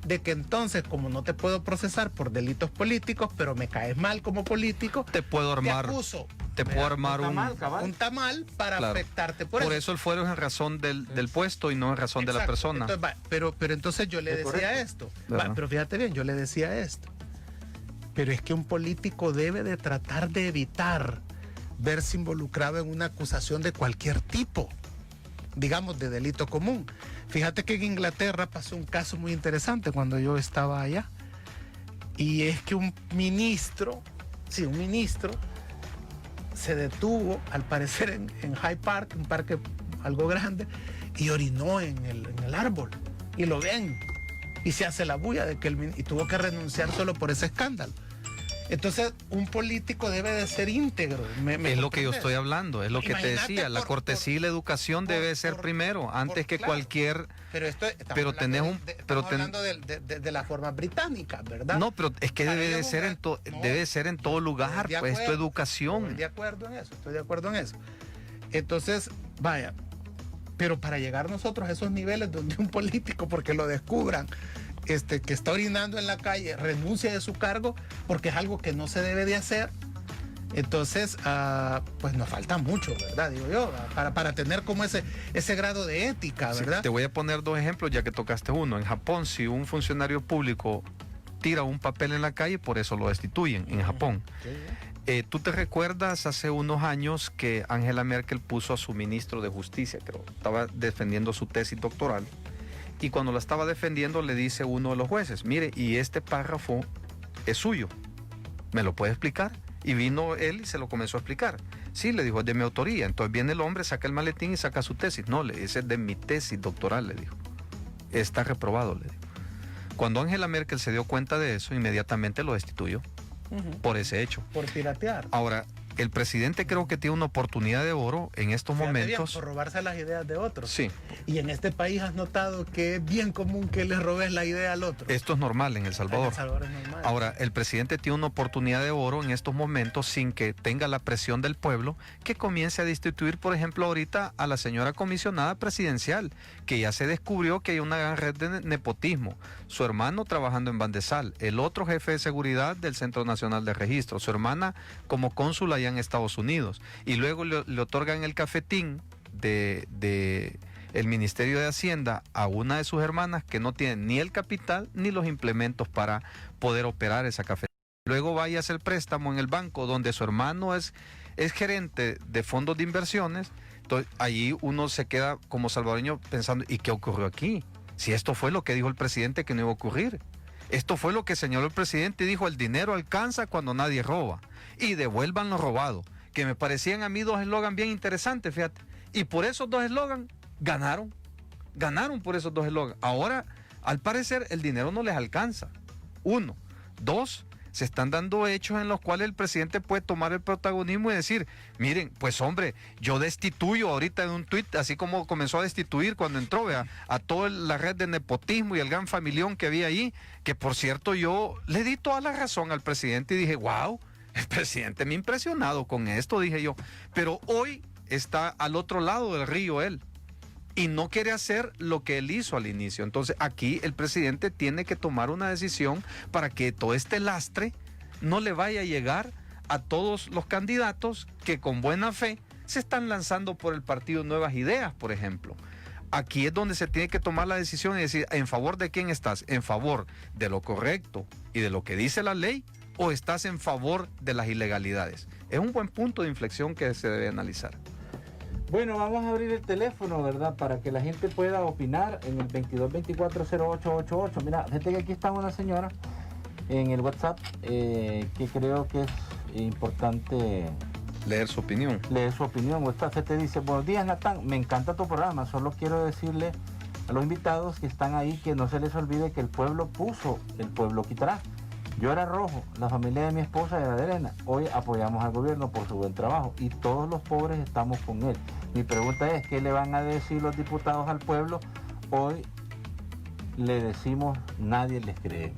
de que entonces, como no te puedo procesar por delitos políticos, pero me caes mal como político, te puedo armar un tamal para afectarte por eso el fuero es en razón del puesto y no en razón de la persona. Entonces, pero entonces yo le decía esto. Pero fíjate bien, yo le decía esto. Pero es que un político debe de tratar de evitar verse involucrado en una acusación de cualquier tipo, digamos, de delito común. Fíjate que en Inglaterra pasó un caso muy interesante cuando yo estaba allá. Y es que un ministro se detuvo, al parecer, en Hyde Park, un parque algo grande, y orinó en el árbol. Y lo ven. Y se hace la bulla de que y tuvo que renunciar solo por ese escándalo. Entonces, un político debe de ser íntegro. Es lo que yo estoy hablando, es lo que te decía. La cortesía y la educación debe ser primero, antes que claro, cualquier... Pero tenés estamos hablando de la forma británica, ¿verdad? No, pero es que debe de ser en todo lugar, pues, tu educación. Estoy de acuerdo en eso. Entonces, vaya, pero para llegar nosotros a esos niveles donde un político, porque lo descubran, que está orinando en la calle, renuncia de su cargo porque es algo que no se debe de hacer. Entonces, pues nos falta mucho, ¿verdad? Digo yo, para tener como ese grado de ética, ¿verdad? Sí, te voy a poner 2 ejemplos ya que tocaste uno. En Japón, si un funcionario público tira un papel en la calle, por eso lo destituyen en Japón. ¿Tú te recuerdas hace unos años que Angela Merkel puso a su ministro de Justicia, creo, estaba defendiendo su tesis doctoral? Y cuando la estaba defendiendo le dice uno de los jueces, mire, y este párrafo es suyo, ¿me lo puede explicar? Y vino él y se lo comenzó a explicar. Sí, le dijo, es de mi autoría. Entonces viene el hombre, saca el maletín y saca su tesis. No, ese es de mi tesis doctoral, le dijo. Está reprobado, le dijo. Cuando Angela Merkel se dio cuenta de eso, inmediatamente lo destituyó por ese hecho. Por piratear. Ahora, el presidente creo que tiene una oportunidad de oro en estos momentos. Bien, por robarse las ideas de otros. Sí. Y en este país has notado que es bien común que le robes la idea al otro. Esto es normal en El Salvador. En El Salvador es normal. Ahora, el presidente tiene una oportunidad de oro en estos momentos sin que tenga la presión del pueblo que comience a destituir, por ejemplo, ahorita a la señora comisionada presidencial, que ya se descubrió que hay una gran red de nepotismo. Su hermano trabajando en Bandesal, el otro jefe de seguridad del Centro Nacional de Registro, su hermana como cónsul allá en Estados Unidos. Y luego le otorgan el cafetín de el Ministerio de Hacienda a una de sus hermanas que no tiene ni el capital ni los implementos para poder operar esa cafetería. Luego vaya a hacer préstamo en el banco donde su hermano es gerente de fondos de inversiones. Entonces allí uno se queda como salvadoreño pensando, ¿y qué ocurrió aquí? Si esto fue lo que dijo el presidente que no iba a ocurrir. Esto fue lo que señaló el presidente y dijo, el dinero alcanza cuando nadie roba. Y devuelvan lo robado. Que me parecían a mí 2 eslogans bien interesantes, fíjate. Y por esos 2 eslogans ganaron. Ganaron por esos 2 eslogans. Ahora, al parecer, el dinero no les alcanza. 1. 2. Se están dando hechos en los cuales el presidente puede tomar el protagonismo y decir, miren, pues hombre, yo destituyo ahorita en un tuit, así como comenzó a destituir cuando entró a toda la red de nepotismo y el gran familión que había ahí, que por cierto yo le di toda la razón al presidente y dije, wow, el presidente me ha impresionado con esto, dije yo, pero hoy está al otro lado del río él. Y no quiere hacer lo que él hizo al inicio. Entonces aquí el presidente tiene que tomar una decisión para que todo este lastre no le vaya a llegar a todos los candidatos que con buena fe se están lanzando por el partido Nuevas Ideas, por ejemplo. Aquí es donde se tiene que tomar la decisión y decir, ¿en favor de quién estás? ¿En favor de lo correcto y de lo que dice la ley? ¿O estás en favor de las ilegalidades? Es un buen punto de inflexión que se debe analizar. Bueno, vamos a abrir el teléfono, ¿verdad? Para que la gente pueda opinar en el 22240888. Mira, fíjate que aquí está una señora en el WhatsApp que creo que es importante leer su opinión. WhatsApp te dice, buenos días, Natán, me encanta tu programa, solo quiero decirle a los invitados que están ahí que no se les olvide que el pueblo puso, el pueblo quitará. Yo era rojo, la familia de mi esposa era de arena. Hoy apoyamos al gobierno por su buen trabajo y todos los pobres estamos con él. Mi pregunta es, ¿qué le van a decir los diputados al pueblo? Hoy le decimos, nadie les cree.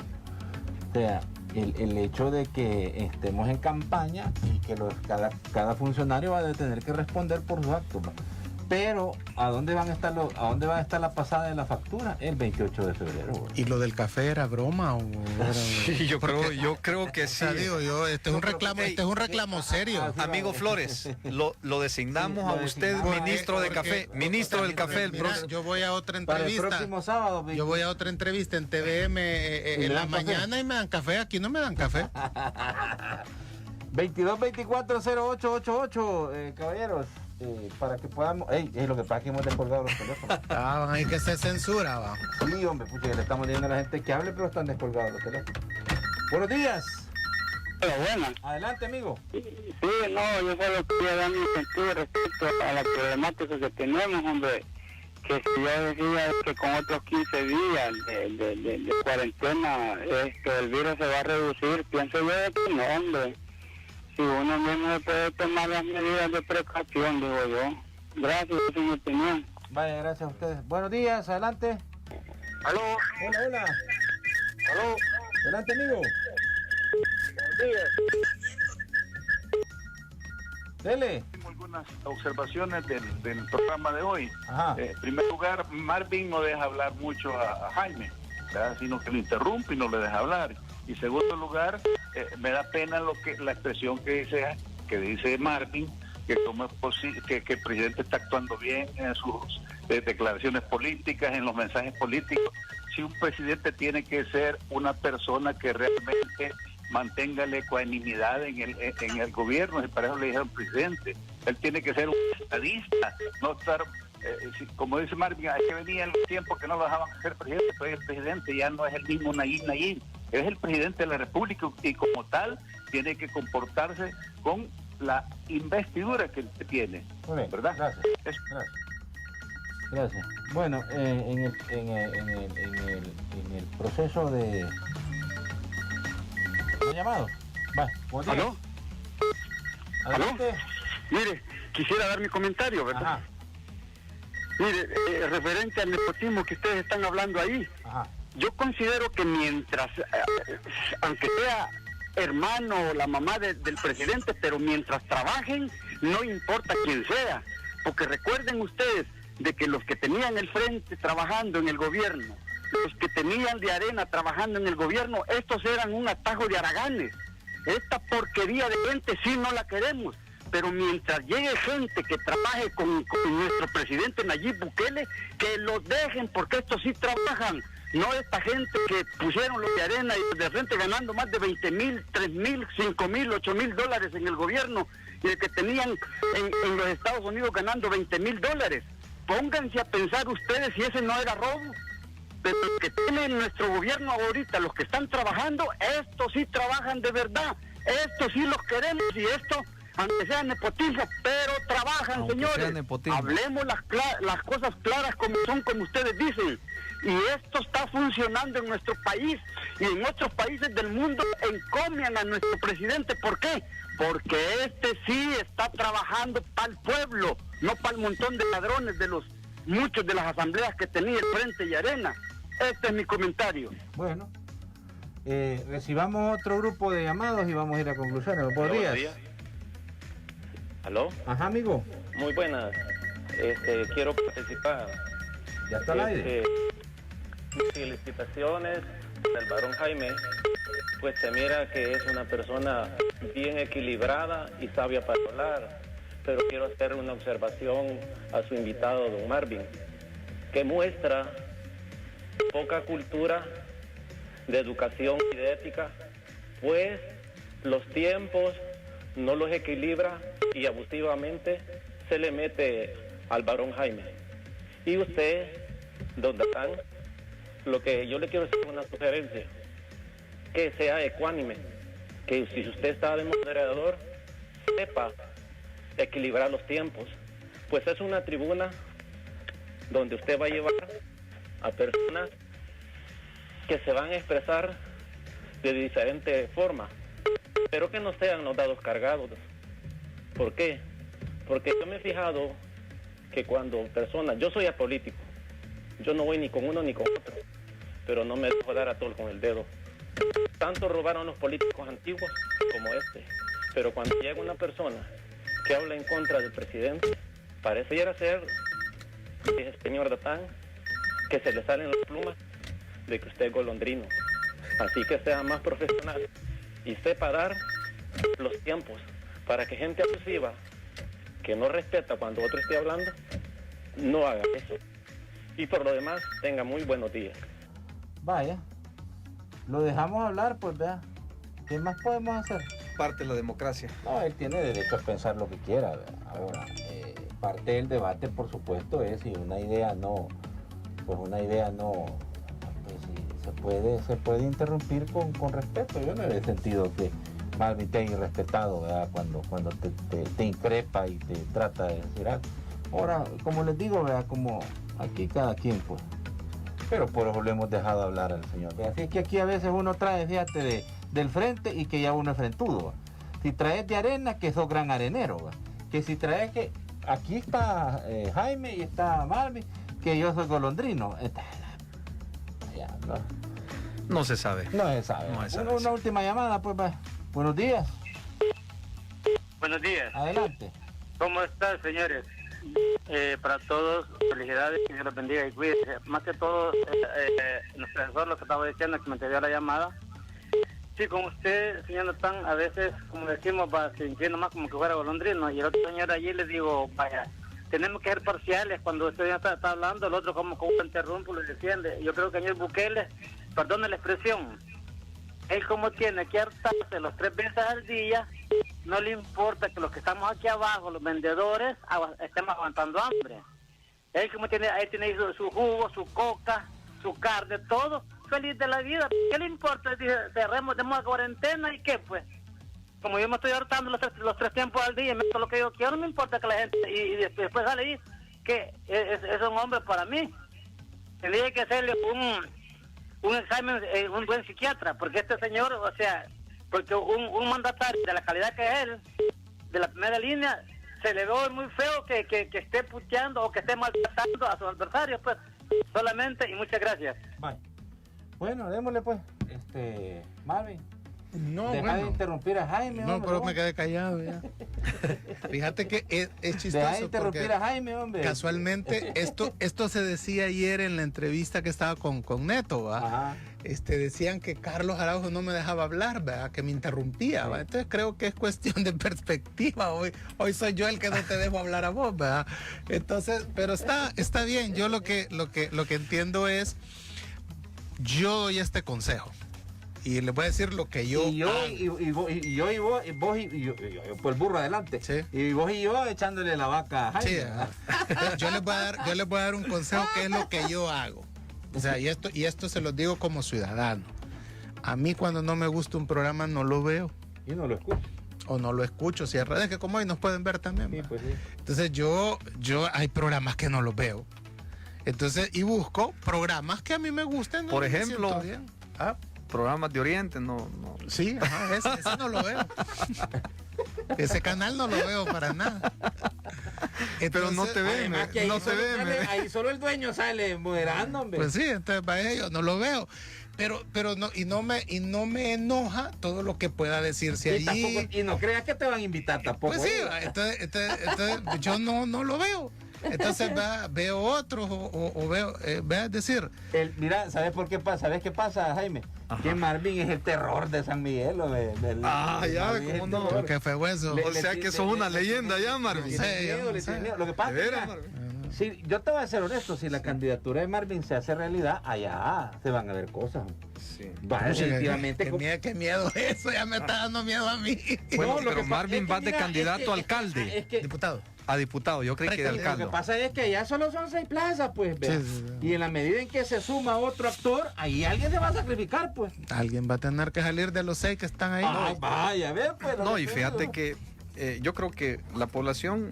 O sea, el hecho de que estemos en campaña y que cada funcionario va a tener que responder por sus actos. Pero, ¿a dónde va a estar la pasada de la factura? El 28 de febrero. Bro. ¿Y lo del café era broma o era... Sí, yo creo que sí. O sea, digo yo, este es un reclamo serio. Amigo Flores, lo designamos a usted ministro de café, ministro del café. Mira, yo voy a otra entrevista. Para el próximo sábado. Yo voy a otra entrevista en TVM en la mañana y me dan café. Aquí no me dan café. 22240888, caballeros. Para que podamos... lo que pasa es que hemos descolgado los teléfonos. Van a ir que se censura, va. Sí, hombre, pucha, le estamos diciendo a la gente que hable, pero están descolgados los teléfonos. Buenos días. Hola, buenas. Adelante, amigo. Sí, no, yo solo quería dar mi sentido respecto a la problemática que tenemos, hombre, que si yo decía que con otros 15 días de cuarentena que el virus se va a reducir, pienso yo que no, hombre. Si uno mismo puede tomar las medidas de precaución, digo yo. Gracias, esa es mi opinión. Vaya, gracias a ustedes. Buenos días, adelante. ¿Aló? Hola, hola. ¿Aló? Adelante, amigo. Buenos días. Dele. Tengo algunas observaciones del programa de hoy. Ajá. En primer lugar, Marvin no deja hablar mucho a Jaime, ¿verdad? Sino que lo interrumpe y no le deja hablar. Y segundo lugar, me da pena la expresión que dice Marvin, que cómo es posible que el presidente está actuando bien en sus declaraciones políticas, en los mensajes políticos. Si un presidente tiene que ser una persona que realmente mantenga la ecuanimidad en el gobierno, y para eso le dijeron presidente. Él tiene que ser un estadista, no estar, como dice Marvin, es que venía en los tiempos que no lo dejaban ser presidente, pero el presidente ya no es el mismo Nayib, es el presidente de la República y como tal tiene que comportarse con la investidura que tiene, Muy bien, ¿verdad? Gracias. Eso. Gracias. Bueno, en el proceso de... ¿No llamado? Va, buen día. ¿Aló? Adelante. Mire, quisiera dar mi comentario, ¿verdad? Ajá, Mire, referente al nepotismo que ustedes están hablando ahí, ajá. yo considero que mientras, aunque sea hermano o la mamá del presidente, pero mientras trabajen, no importa quién sea, porque recuerden ustedes de que los que tenían el frente trabajando en el gobierno, los que tenían de arena trabajando en el gobierno, estos eran un atajo de haraganes. Esta porquería de gente sí no la queremos, pero mientras llegue gente que trabaje con nuestro presidente Nayib Bukele, que los dejen, porque estos sí trabajan. No esta gente que pusieron los de arena y de frente ganando más de 20,000, 3,000, 5,000, 8,000 dólares en el gobierno, y el que tenían en los Estados Unidos ganando 20,000 dólares. Pónganse a pensar ustedes si ese no era robo. Pero los que tiene nuestro gobierno ahorita, los que están trabajando, estos sí trabajan de verdad. Estos sí los queremos y esto, aunque sea nepotismo, pero trabajan, Aunque señores. sea nepotismo. Hablemos las cosas claras como son, como ustedes dicen. Y esto está funcionando en nuestro país y en otros países del mundo encomian a nuestro presidente. ¿Por qué? Porque este sí está trabajando para el pueblo, no para el montón de ladrones de muchos de las asambleas que tenía el Frente y Arena. Este es mi comentario. Bueno, recibamos otro grupo de llamados y vamos a ir a conclusiones. Buenos días. ¿Aló? Ajá, amigo. Muy buenas. Quiero participar. Ya está al aire. Felicitaciones al varón Jaime, pues se mira que es una persona bien equilibrada y sabia para hablar, pero quiero hacer una observación a su invitado, don Marvin, que muestra poca cultura de educación y de ética, pues los tiempos no los equilibra y abusivamente se le mete al varón Jaime. Y usted, don Datán, lo que yo le quiero hacer una sugerencia, que sea ecuánime, que si usted está de moderador, sepa equilibrar los tiempos, pues es una tribuna donde usted va a llevar a personas que se van a expresar de diferente forma, pero que no sean los dados cargados. ¿Por qué? Porque yo me he fijado que cuando personas, yo soy apolítico, yo no voy ni con uno ni con otro, pero no me dejo dar a todo con el dedo. Tanto robaron los políticos antiguos como este, pero cuando llega una persona que habla en contra del presidente, pareciera ser, dice el señor Datán, que se le salen las plumas de que usted es golondrino. Así que sea más profesional y sepa dar los tiempos para que gente abusiva, que no respeta cuando otro esté hablando, no haga eso. Y por lo demás, tenga muy buenos días. Vaya, lo dejamos hablar, pues vea, ¿qué más podemos hacer? Parte de la democracia. No, él tiene derecho a pensar lo que quiera, ¿verdad? Ahora, parte del debate, por supuesto, es si una idea no, pues sí, se puede interrumpir con respeto. Yo no he sentido que Marvin te haya irrespetado, ¿verdad? Cuando te increpa y te trata de decir algo. Ahora, como les digo, ¿verdad? Como Aquí cada quien, pues. Pero por eso le hemos dejado hablar al señor. Así es que aquí a veces uno trae, fíjate, del frente y que ya uno es frentudo. ¿Va? Si traes de arena, que sos gran arenero. ¿Va? Que si traes que... Aquí está Jaime y está Marvin, que yo soy golondrino. Ya, No se sabe. no se sabe. No se sabe, Una sí. última llamada, pues. Buenos días. Buenos días. Adelante. ¿Cómo están, señores? Para todos, felicidades, que Dios los bendiga y cuide. Más que todo, nuestro asesor, lo que estaba diciendo, que me entendió la llamada. Sí, con usted, señor Natán, a veces, como decimos, va sintiendo más como que fuera golondrino. Y el otro señor allí le digo, vaya, tenemos que ser parciales. Cuando usted ya está hablando, el otro como lo interrumpe, lo defiende. Yo creo que el señor Bukele, perdone la expresión, él como tiene que hartarse los 3 veces al día, no le importa que los que estamos aquí abajo, los vendedores, estemos aguantando hambre. Él como tiene, ahí tiene su jugo, su coca, su carne, todo, feliz de la vida. ¿Qué le importa? Dice, cerremos, demos la cuarentena y qué pues. Como yo me estoy hartando los 3 tiempos al día y meto lo que yo quiero, no me importa que la gente, y después sale ahí que es un hombre para mí. Tendría que hacerle un examen, un buen psiquiatra, porque este señor, o sea, porque un mandatario de la calidad que es él, de la primera línea, se le ve muy feo que esté puteando o que esté maltratando a sus adversarios, pues, solamente, y muchas gracias. Bye. Bueno, démosle pues, Marvin. No, Deja de interrumpir a Jaime, No, hombre, pero ¿no? me quedé callado ya. Fíjate que es Deja de chistoso interrumpir porque a Jaime, hombre. casualmente esto se decía ayer en la entrevista que estaba con Neto, ¿va? Ajá. Decían que Carlos Araujo no me dejaba hablar, ¿verdad? Que me interrumpía, ¿va? Sí. Entonces creo que es cuestión de perspectiva. Hoy soy yo el que no te dejo hablar a vos, ¿verdad? Entonces, pero está bien. Yo lo que entiendo es, yo doy este consejo. Y les voy a decir lo que yo hago. Vos por el burro adelante. Sí. Y vos y yo echándole la vaca a Jaime. Sí, yo les voy a dar un consejo que es lo que yo hago. O sea, y esto se los digo como ciudadano. A mí cuando no me gusta un programa no lo veo. Y no lo escucho. O no lo escucho. Si es redes que como hoy nos pueden ver también. Sí, ¿verdad? pues sí. Entonces yo hay programas que no los veo. Entonces, y busco programas que a mí me gusten. ¿no? Por Y me ejemplo, siento bien. ¿Ah? Programas de Oriente, no. Sí, ajá, ese no lo veo. Ese canal no lo veo para nada. Pero no te ve, Además que ahí no te solo ve. sale- ahí solo el dueño sale moderando, hombre. Pues sí, entonces para ellos no lo veo. Pero no, y no me enoja todo lo que pueda decirse y, allí. y no creas que te van a invitar tampoco. Pues sí, ellos. entonces yo no lo veo. Entonces veo otros o veo, es decir, Mira, ¿sabes por qué pasa? ¿Sabes qué pasa, Jaime? Ajá. Que Marvin es el terror de San Miguel. Ah, ya, Marvin es ¿cómo el no? terror. que fue hueso. Le- O sea que sos una leyenda ya, Marvin. Le Sí, tiene miedo, yo le no tiene sé. miedo. Lo que pasa De es que, veras, mira, Marvin. si yo te voy a ser honesto, si la candidatura de Marvin se hace realidad, allá se van a ver cosas. Sí. Va, definitivamente. Qué miedo eso, ya me está dando miedo a mí. Bueno, No, lo pero que Marvin es que va de mira, candidato a alcalde. Es que Diputado. A diputado, yo creí que de Lo que lo que alcalde. pasa es que allá solo son 6 plazas, pues. vea. Sí. Y en la medida en que se suma otro actor, ahí alguien se va a sacrificar, pues. Alguien va a tener que salir de los 6 que están ahí. Ay, vaya, ve, pues. lo No, que y te fíjate digo. que yo creo que la población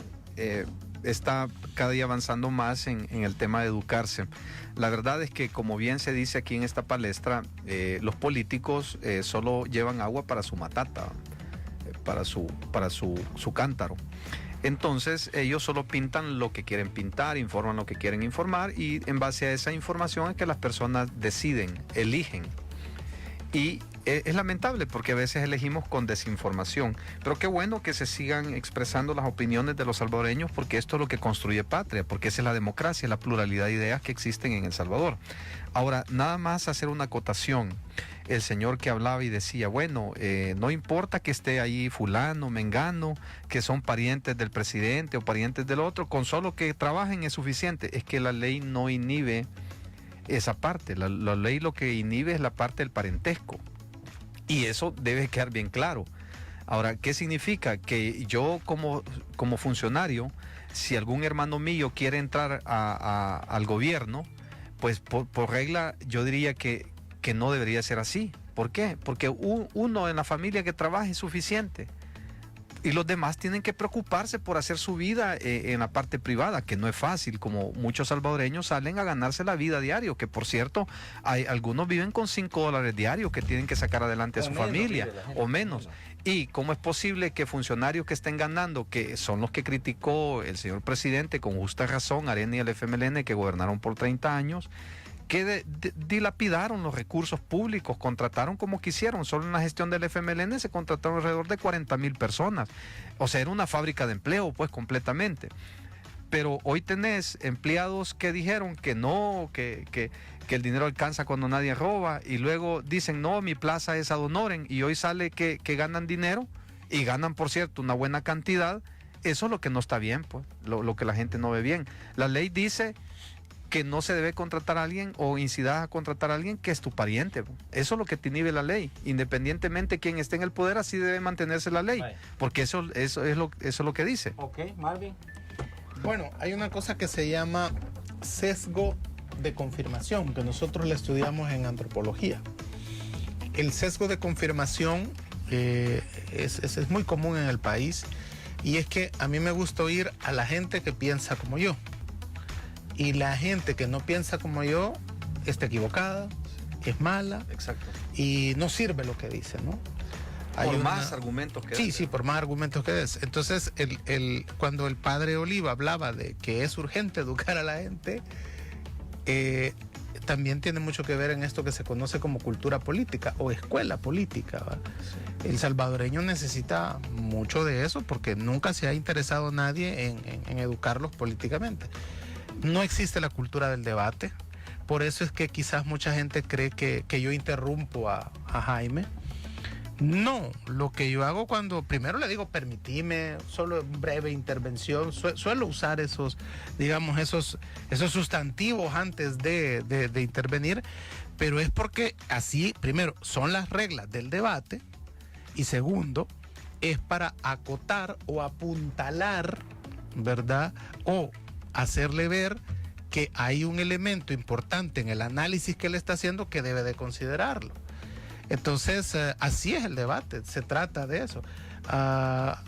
está cada día avanzando más en el tema de educarse. La verdad es que, como bien se dice aquí en esta palestra, los políticos solo llevan agua para su matata, para su cántaro. Entonces ellos solo pintan lo que quieren pintar, informan lo que quieren informar, y en base a esa información es que las personas deciden, eligen. Y es lamentable porque a veces elegimos con desinformación, pero qué bueno que se sigan expresando las opiniones de los salvadoreños, porque esto es lo que construye patria, porque esa es la democracia, la pluralidad de ideas que existen en El Salvador. Ahora, nada más hacer una acotación. El señor que hablaba y decía, bueno, no importa que esté ahí fulano, mengano, que son parientes del presidente o parientes del otro, con solo que trabajen es suficiente. Es que la ley no inhibe esa parte. La ley lo que inhibe es la parte del parentesco. Y eso debe quedar bien claro. Ahora, ¿qué significa? Que yo como funcionario, si algún hermano mío quiere entrar al gobierno, pues por regla yo diría que no debería ser así. ¿Por qué? Porque uno en la familia que trabaja es suficiente. Y los demás tienen que preocuparse por hacer su vida en la parte privada, que no es fácil, como muchos salvadoreños salen a ganarse la vida diario, que por cierto, algunos viven con $5 diarios que tienen que sacar adelante a su familia, o menos. ¿Y cómo es posible que funcionarios que estén ganando, que son los que criticó el señor presidente con justa razón, Arena y el FMLN, que gobernaron por 30 años, que dilapidaron los recursos públicos, contrataron como quisieron? Solo en la gestión del FMLN se contrataron alrededor de 40,000 personas. O sea, era una fábrica de empleo, pues, completamente. Pero hoy tenés empleados que dijeron que no, que el dinero alcanza cuando nadie roba, y luego dicen, no, mi plaza es ad honorem, y hoy sale que ganan dinero, y ganan, por cierto, una buena cantidad. Eso es lo que no está bien, pues, lo que la gente no ve bien. La ley dice que no se debe contratar a alguien o incidir a contratar a alguien que es tu pariente. Eso es lo que te inhibe la ley. Independientemente de quién esté en el poder, así debe mantenerse la ley. Porque eso es lo que dice. Ok, Marvin. Bueno, hay una cosa que se llama sesgo de confirmación, que nosotros la estudiamos en antropología. El sesgo de confirmación es muy común en el país, y es que a mí me gusta oír a la gente que piensa como yo. Y la gente que no piensa como yo está equivocada, es mala. Exacto. Y no sirve lo que dice, ¿no? Por más argumentos que des. Sí, por más argumentos que des. Entonces, cuando el padre Oliva hablaba de que es urgente educar a la gente, también tiene mucho que ver en esto que se conoce como cultura política o escuela política, ¿va? Sí. El salvadoreño necesita mucho de eso porque nunca se ha interesado nadie en educarlos políticamente. No existe la cultura del debate. Por eso es que quizás mucha gente cree que yo interrumpo a Jaime. No, lo que yo hago cuando primero le digo, permitime, solo breve intervención, suelo usar esos sustantivos antes de intervenir, pero es porque así, primero, son las reglas del debate, y segundo, es para acotar o apuntalar, ¿verdad? O hacerle ver que hay un elemento importante en el análisis que él está haciendo que debe de considerarlo. Entonces, así es el debate, se trata de eso.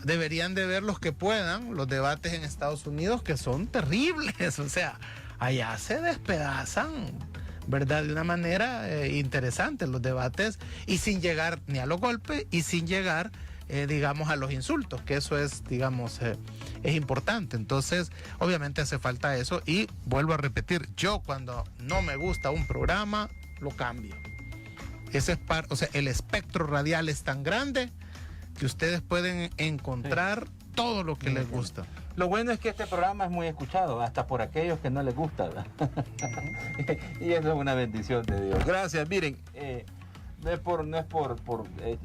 Deberían de ver los que puedan los debates en Estados Unidos, que son terribles, o sea, allá se despedazan, ¿verdad? De una manera interesante los debates, y sin llegar ni a los golpes y sin llegar, digamos, a los insultos, que eso es, digamos, es importante. Entonces, obviamente hace falta eso, y vuelvo a repetir, yo cuando no me gusta un programa, lo cambio. Ese es o sea, el espectro radial es tan grande que ustedes pueden encontrar todo lo que les gusta. Lo bueno es que este programa es muy escuchado, hasta por aquellos que no les gusta, ¿verdad? Y eso es una bendición de Dios. Gracias. Miren, no es por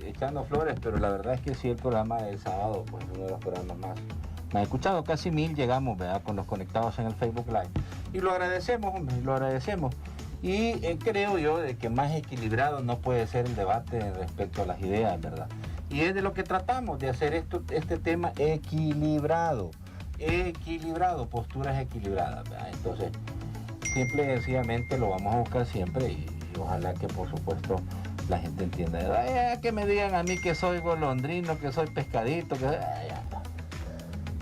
echando flores, pero la verdad es que sí, el programa del sábado, pues, uno de los programas más escuchados. Casi 1000 llegamos, ¿verdad?, con los conectados en el Facebook Live. Y lo agradecemos, hombre, lo agradecemos. Y creo yo de que más equilibrado no puede ser el debate respecto a las ideas, ¿verdad? Y es de lo que tratamos, de hacer este tema equilibrado, posturas equilibradas, ¿verdad? Entonces, simple y sencillamente lo vamos a buscar siempre, y ojalá que, por supuesto, la gente entienda. Que me digan a mí que soy golondrino, que soy pescadito, que...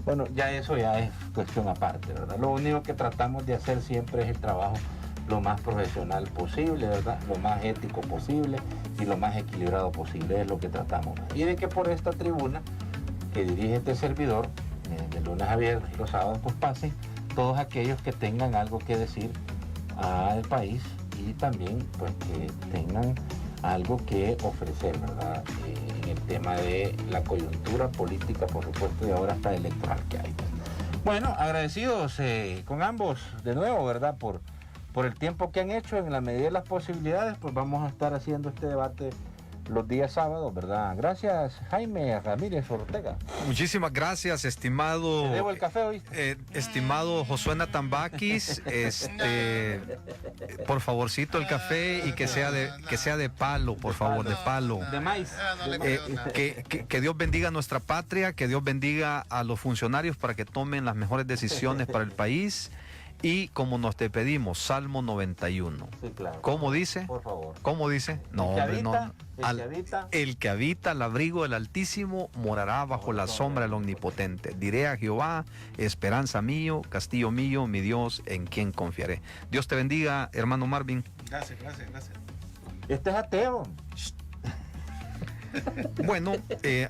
Bueno, ya eso ya es cuestión aparte, ¿verdad? Lo único que tratamos de hacer siempre es el trabajo lo más profesional posible, ¿verdad? Lo más ético posible y lo más equilibrado posible, es lo que tratamos. Y de que por esta tribuna que dirige este servidor, de lunes a viernes y los sábados, pues pasen todos aquellos que tengan algo que decir al país, y también pues que tengan algo que ofrecer, ¿verdad? En el tema de la coyuntura política, por supuesto, y ahora hasta electoral que hay. Bueno, agradecidos con ambos de nuevo, ¿verdad? Por el tiempo que han hecho. En la medida de las posibilidades, pues vamos a estar haciendo este debate los días sábados, ¿verdad? Gracias, Jaime Ramírez Ortega. Muchísimas gracias, estimado. Te debo el café, ¿oíste? Estimado Josué Natambakis, por favorcito el café, y que sea de palo, por favor, de palo. De maíz. Que Dios bendiga a nuestra patria, que Dios bendiga a los funcionarios para que tomen las mejores decisiones para el país. Y como nos te pedimos, Salmo 91. Sí, claro. ¿Cómo dice? Por favor. ¿Cómo dice? No, que hombre, no. habita, el que habita. El que habita al abrigo del Altísimo morará bajo la sombra del Omnipotente. Diré a Jehová, esperanza mío, castillo mío, mi Dios, en quien confiaré. Dios te bendiga, hermano Marvin. Gracias. Este es ateo. Bueno,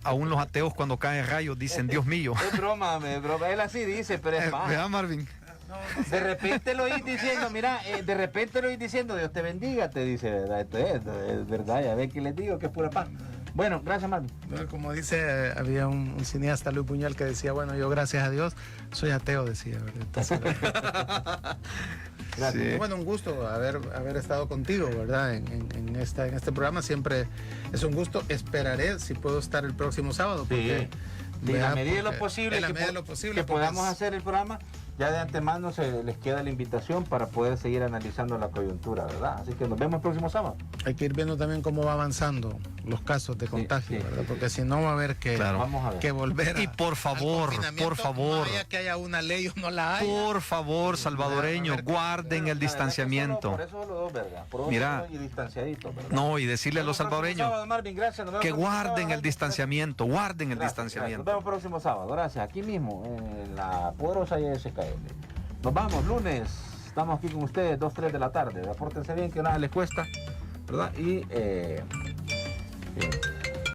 aún los ateos cuando caen rayos dicen Dios mío. Es broma, es broma. Él así dice, pero es más. ¿Verdad, Marvin? De repente lo oís diciendo, mira, de repente lo oís diciendo, Dios te bendiga, te dice, ¿verdad? Esto es verdad, ya ven que les digo que es pura paz. Bueno, gracias, Marvin. No, como dice, había un cineasta, Luis Buñuel, que decía, bueno, yo gracias a Dios soy ateo, decía. Entonces, Gracias. Sí. bueno, un gusto haber estado contigo, ¿verdad? En este programa siempre es un gusto. Esperaré si puedo estar el próximo sábado. Porque, Sí, en la ¿verdad? medida de lo Porque- posible, en la que, medida de lo posible, que porque podamos es- hacer el programa, ya de antemano se les queda la invitación para poder seguir analizando la coyuntura, ¿verdad? Así que nos vemos el próximo sábado. Hay que ir viendo también cómo va avanzando los casos de contagio, sí, ¿verdad? sí, Porque si no va a haber que, Claro. Vamos a ver. que volver Y por favor, al confinamiento. por favor. No haya que haya una ley o no la haya. Por favor, salvadoreños, guarden el La verdad que distanciamiento. Por eso los dos, ¿verdad? Por Mira. otro y distanciaditos, ¿verdad? No, y decirle a los Nos vemos el próximo salvadoreños sábado, Marvin, gracias. Nos vemos que el próximo guarden sábado, el Marvin. distanciamiento, guarden el Gracias, Nos distanciamiento. vemos el próximo sábado, gracias. Aquí mismo, en la poderosa YSKL. Nos vamos, lunes. Estamos aquí con ustedes, 2, 3 de la tarde. Apórtense bien, que nada les cuesta, ¿verdad? Y bien.